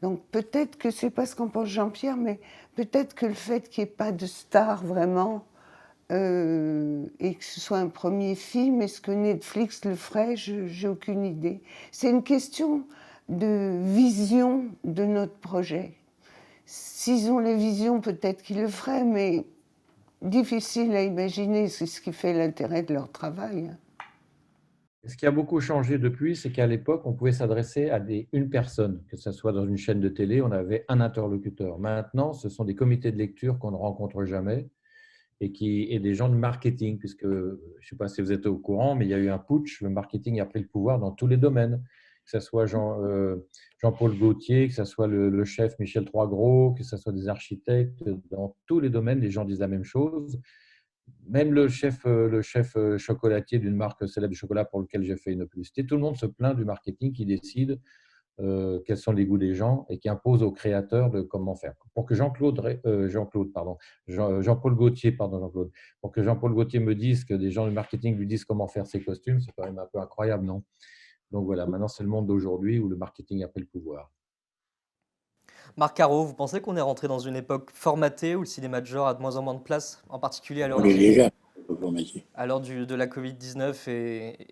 Donc peut-être que c'est pas ce qu'en pense Jean-Pierre, mais peut-être que le fait qu'il n'y ait pas de star vraiment, et que ce soit un premier film, est-ce que Netflix le ferait? J'ai aucune idée. C'est une question de vision de notre projet. S'ils ont la vision, peut-être qu'ils le feraient, mais difficile à imaginer, c'est ce qui fait l'intérêt de leur travail. Ce qui a beaucoup changé depuis, c'est qu'à l'époque, on pouvait s'adresser à une personne, que ce soit dans une chaîne de télé, on avait un interlocuteur. Maintenant, ce sont des comités de lecture qu'on ne rencontre jamais et des gens de marketing, puisque je ne sais pas si vous êtes au courant, mais il y a eu un putsch, le marketing a pris le pouvoir dans tous les domaines, que ce soit Jean-Paul Gaultier, que ce soit le chef Michel Troisgros, que ce soit des architectes, dans tous les domaines, les gens disent la même chose. Même le chef chocolatier d'une marque célèbre de chocolat pour lequel j'ai fait une publicité, tout le monde se plaint du marketing qui décide quels sont les goûts des gens et qui impose aux créateurs de comment faire. Pour que Jean-Paul Gaultier, pour que Jean-Paul Gaultier me dise que des gens du marketing lui disent comment faire ses costumes, c'est quand même un peu incroyable, non? Donc voilà, maintenant c'est le monde d'aujourd'hui où le marketing a pris le pouvoir. Marc Caro, vous pensez qu'on est rentré dans une époque formatée où le cinéma de genre a de moins en moins de place, en particulier On est déjà informatique. à l'heure de la Covid-19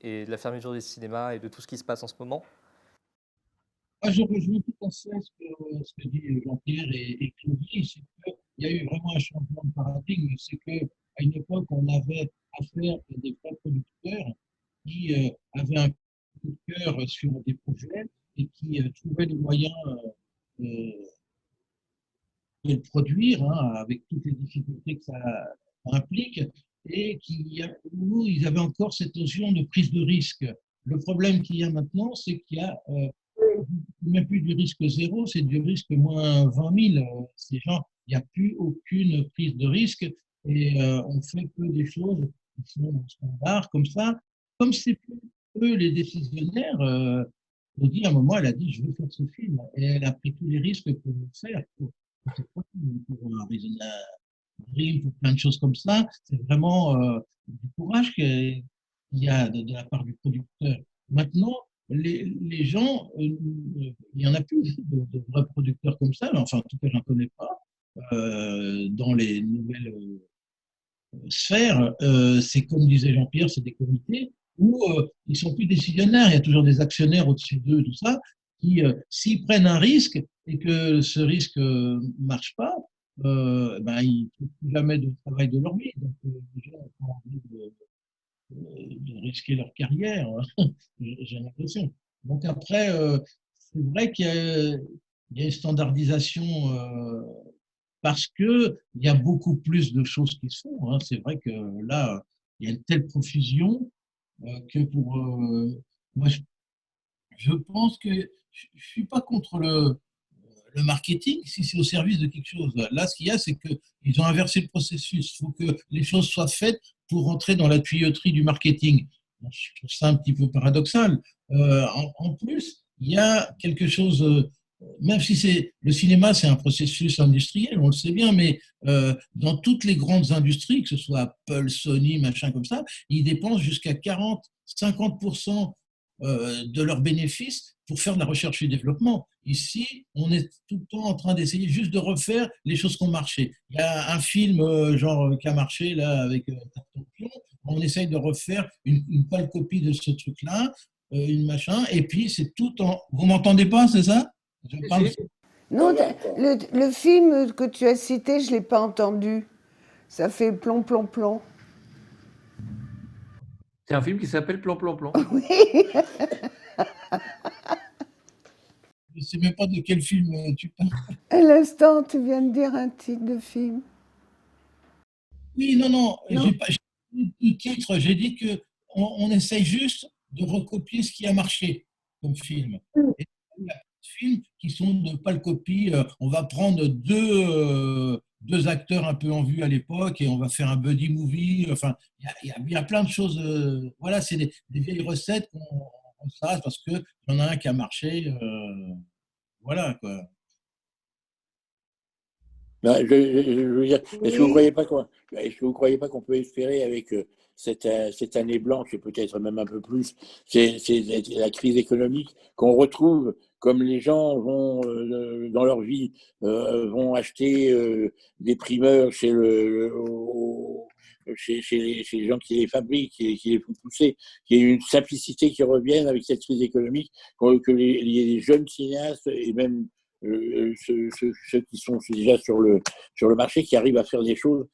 et de la fermeture des cinémas et de tout ce qui se passe en ce moment? Moi, je rejoins tout à fait ce que dit Jean-Pierre et Claudie, c'est qu'il y a eu vraiment un changement de paradigme. C'est qu'à une époque, on avait affaire à des vrais producteurs qui avaient un coup de cœur sur des projets et qui trouvaient les moyens euh, de le produire, hein, avec toutes les difficultés que ça implique, et où ils avaient encore cette notion de prise de risque. Le problème qu'il y a maintenant, c'est qu'il y a même plus du risque zéro, c'est du risque moins 20 000. Ces gens, il n'y a plus aucune prise de risque et on fait que des choses qui sont standards comme ça. Comme c'est plus eux les décisionnaires, Audi, à un moment, elle a dit, je veux faire ce film. Et elle a pris tous les risques pour le faire, pour Arizona Dream, pour plein de choses comme ça. C'est vraiment du courage qu'il y a de la part du producteur. Maintenant, les gens, il n'y en a plus de vrais producteurs comme ça, enfin, en tout cas, je n'en connais pas. Dans les nouvelles sphères, c'est comme disait Jean-Pierre, c'est des comités où ils sont plus décisionnaires, il y a toujours des actionnaires au-dessus d'eux, tout ça, qui, s'ils prennent un risque et que ce risque marche pas, ben, ils ne trouvent plus jamais de travail de leur vie. Donc, les gens n'ont pas envie de risquer leur carrière, j'ai l'impression. Donc après, c'est vrai qu'il y a une standardisation parce qu'il y a beaucoup plus de choses qui se font. Hein. C'est vrai que là, il y a une telle profusion que pour moi, je pense que je ne suis pas contre le marketing si c'est au service de quelque chose. Là, ce qu'il y a, c'est qu'ils ont inversé le processus. Il faut que les choses soient faites pour rentrer dans la tuyauterie du marketing. Je trouve ça un petit peu paradoxal. En plus, il y a quelque chose, même si c'est le cinéma, c'est un processus industriel, on le sait bien, mais dans toutes les grandes industries, que ce soit Apple, Sony, machin comme ça, ils dépensent jusqu'à 40, 50% de leurs bénéfices pour faire de la recherche et développement. Ici, on est tout le temps en train d'essayer juste de refaire les choses qui ont marché. Il y a un film qui a marché là avec Tartampion. On essaye de refaire une pâle copie de ce truc-là, une machin, et puis c'est tout en. Vous m'entendez pas, c'est ça? Je parle. Non, le film que tu as cité, je ne l'ai pas entendu. Ça fait plomb, plomb, plomb. C'est un film qui s'appelle Plan, Plan, Plan. Oui. Je ne sais même pas de quel film tu parles. À l'instant, tu viens de dire un titre de film. Oui, non, non, Non. j'ai pas dit le titre, j'ai dit qu'on essaye juste de recopier ce qui a marché comme film. Et il y a des films qui sont de pâle copie. On va prendre deux acteurs un peu en vue à l'époque et on va faire un buddy movie. Enfin, il y a plein de choses. Voilà, c'est des vieilles recettes qu'on s'arrête parce qu'il y en a un qui a marché. Voilà, quoi. Ben, je veux dire, est-ce que vous Oui. croyez pas qu'on peut espérer avec cette année blanche et peut-être même un peu plus, c'est la crise économique, qu'on retrouve comme les gens vont dans leur vie vont acheter des primeurs chez les gens qui les fabriquent, qui les font pousser, qu'il y ait une simplicité qui revienne avec cette crise économique, que les jeunes cinéastes et même ceux qui sont déjà sur le marché, qui arrivent à faire des choses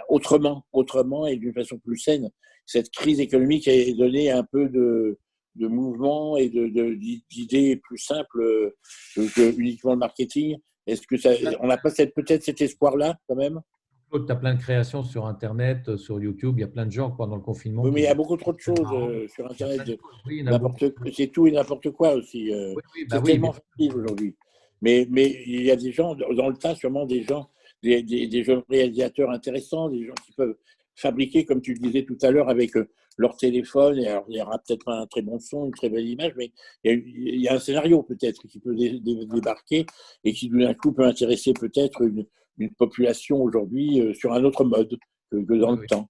autrement et d'une façon plus saine. Cette crise économique a donné un peu de mouvement et d'idées plus simples que uniquement le marketing. Est-ce que on n'a pas peut-être cet espoir-là quand même? Tu as plein de créations sur Internet, sur YouTube. Il y a plein de gens pendant le confinement Oui, mais qui il y a font beaucoup trop de des choses marrants. sur Il y a plein de Internet. choses. Oui, il y en a beaucoup. C'est tout et n'importe quoi aussi. Oui, oui, bah C'est oui, tellement facile aujourd'hui. Mais il y a des gens, dans le tas, sûrement des gens, des jeunes réalisateurs intéressants, des gens qui peuvent fabriquer, comme tu le disais tout à l'heure, avec leur téléphone. Et alors, il n'y aura peut-être pas un très bon son, une très belle image, mais il y a un scénario peut-être qui peut débarquer et qui, d'un coup, peut intéresser peut-être une population aujourd'hui sur un autre mode que dans oui, le oui. temps.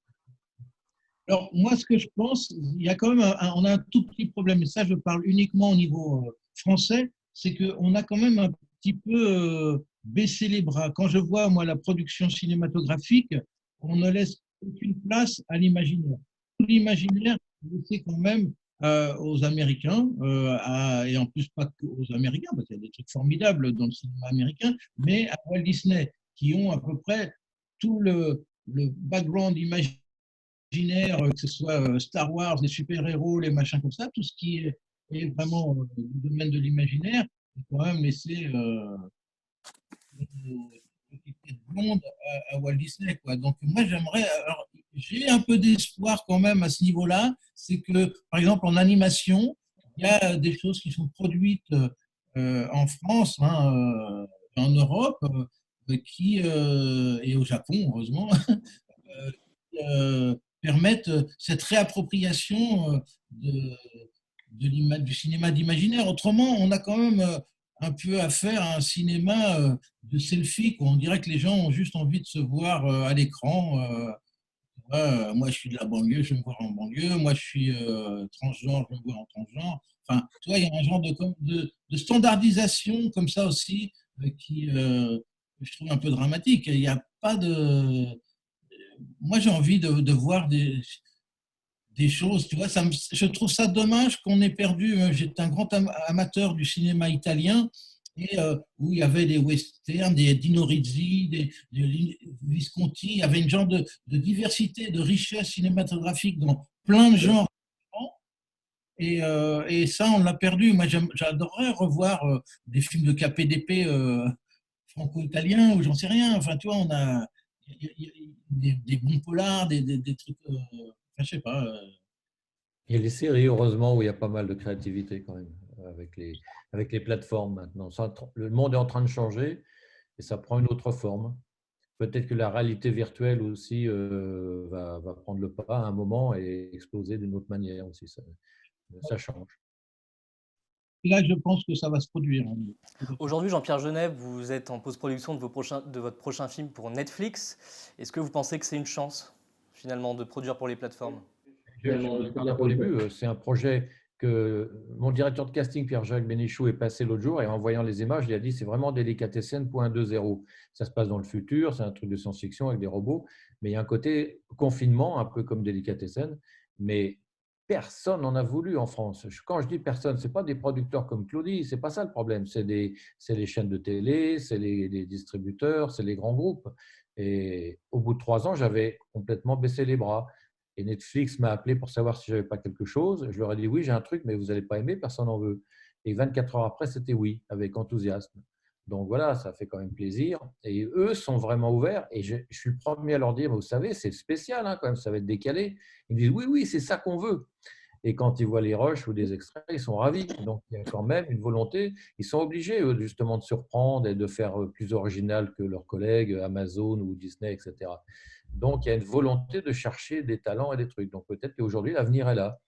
Alors, moi, ce que je pense, il y a quand même on a un tout petit problème, et ça, je parle uniquement au niveau français, c'est qu'on a quand même un petit peu baissé les bras. Quand je vois, moi, la production cinématographique, on ne laisse aucune place à l'imaginaire. Tout l'imaginaire est laissé quand même aux Américains, et en plus pas qu'aux Américains, parce qu'il y a des trucs formidables dans le cinéma américain, mais à Walt Disney, qui ont à peu près tout le background imaginaire, que ce soit Star Wars, les super-héros, les machins comme ça, tout ce qui est vraiment du domaine de l'imaginaire, est quand même laissé une petite tête blonde à Walt Disney, quoi. Donc moi j'aimerais, alors, j'ai un peu d'espoir quand même à ce niveau-là, c'est que par exemple en animation, il y a des choses qui sont produites en France, hein, en Europe, et au Japon, heureusement, permettent cette réappropriation du cinéma d'imaginaire. Autrement, on a quand même un peu affaire à un cinéma de selfie, quoi. On dirait que les gens ont juste envie de se voir à l'écran. Moi, je suis de la banlieue, je vais me voir en banlieue. Moi, je suis transgenre, je vais me voir en transgenre. Enfin, tu vois, il y a un genre de standardisation comme ça aussi que je trouve un peu dramatique. Il n'y a pas de. Moi, j'ai envie de voir des choses, tu vois, je trouve ça dommage qu'on ait perdu. J'étais un grand amateur du cinéma italien et où il y avait des westerns, des Dino Risi, des Visconti. Il y avait une genre de diversité, de richesse cinématographique dans plein de genres. Et ça, on l'a perdu. Moi, j'adorerais revoir des films de KPDP franco-italiens ou j'en sais rien. Enfin, tu vois, il y a des bons polars, des trucs. Enfin, je sais pas. Il y a les séries, heureusement, où il y a pas mal de créativité quand même, avec les plateformes maintenant. Le monde est en train de changer et ça prend une autre forme. Peut-être que la réalité virtuelle aussi va prendre le pas à un moment et exploser d'une autre manière aussi. Ça change. Là, je pense que ça va se produire. Aujourd'hui, Jean-Pierre Jeunet, vous êtes en post-production de votre prochain film pour Netflix. Est-ce que vous pensez que c'est une chance, finalement, de produire pour les plateformes? Je parlais au début, c'est un projet que mon directeur de casting, Pierre-Jacques Bénichou, est passé l'autre jour et en voyant les images, il a dit c'est vraiment Délicatessen .20. Ça se passe dans le futur, c'est un truc de science-fiction avec des robots, mais il y a un côté confinement, un peu comme Délicatessen, mais personne n'en a voulu en France. Quand je dis personne, ce n'est pas des producteurs comme Claudie, ce n'est pas ça le problème, c'est les chaînes de télé, c'est les distributeurs, c'est les grands groupes. Et au bout de 3 ans, j'avais complètement baissé les bras. Et Netflix m'a appelé pour savoir si je n'avais pas quelque chose. Je leur ai dit oui, j'ai un truc, mais vous n'allez pas aimer, personne n'en veut. Et 24 heures après, c'était oui, avec enthousiasme. Donc voilà, ça fait quand même plaisir. Et eux sont vraiment ouverts. Et je suis le premier à leur dire, vous savez, c'est spécial hein, quand même, ça va être décalé. Ils me disent oui, oui, c'est ça qu'on veut. Et quand ils voient les rushs ou des extraits, ils sont ravis. Donc il y a quand même une volonté. Ils sont obligés, eux, justement, de surprendre et de faire plus original que leurs collègues Amazon ou Disney, etc. Donc, il y a une volonté de chercher des talents et des trucs. Donc, peut-être qu'aujourd'hui, l'avenir est là.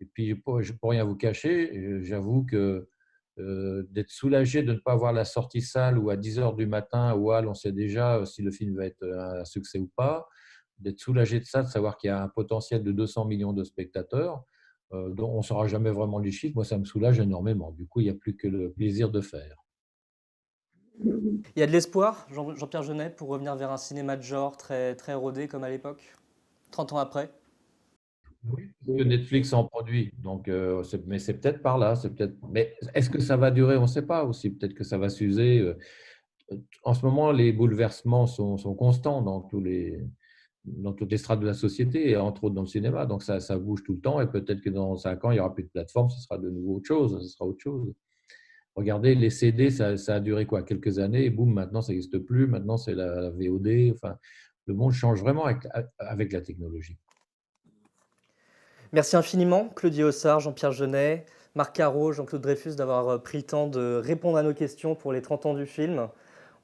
Et puis, pour rien vous cacher, j'avoue que d'être soulagé de ne pas voir la sortie salle ou à 10 heures du matin, où on sait déjà si le film va être un succès ou pas, d'être soulagé de ça, de savoir qu'il y a un potentiel de 200 millions de spectateurs, dont on ne saura jamais vraiment les chiffres, moi, ça me soulage énormément. Du coup, il n'y a plus que le plaisir de faire. Il y a de l'espoir, Jean-Pierre Jeunet, pour revenir vers un cinéma de genre très, très rodé comme à l'époque, 30 ans après? Oui, parce que Netflix en produit, donc, mais c'est peut-être par là. Mais est-ce que ça va durer? On ne sait pas aussi. Peut-être que ça va s'user. En ce moment, les bouleversements sont constants dans toutes les strates de la société, et entre autres dans le cinéma. Donc, ça bouge tout le temps. Et peut-être que dans 5 ans, il n'y aura plus de plateforme. Ce sera de nouveau autre chose. Ce sera autre chose. Regardez, les CD, ça a duré quoi? Quelques années. Et boum, maintenant, ça n'existe plus. Maintenant, c'est la VOD. Enfin, le monde change vraiment avec la technologie. Merci infiniment, Claudie Hossard, Jean-Pierre Jeunet, Marc Caro, Jean-Claude Dreyfus, d'avoir pris le temps de répondre à nos questions pour les 30 ans du film.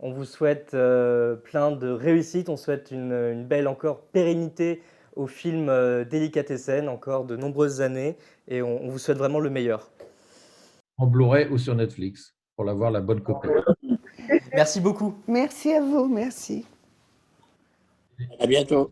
On vous souhaite plein de réussite, on souhaite une belle encore pérennité au film Délicatessen, encore de nombreuses années, et on vous souhaite vraiment le meilleur. En Blu-ray ou sur Netflix, pour l'avoir la bonne copie. Merci beaucoup. Merci à vous, merci. À bientôt.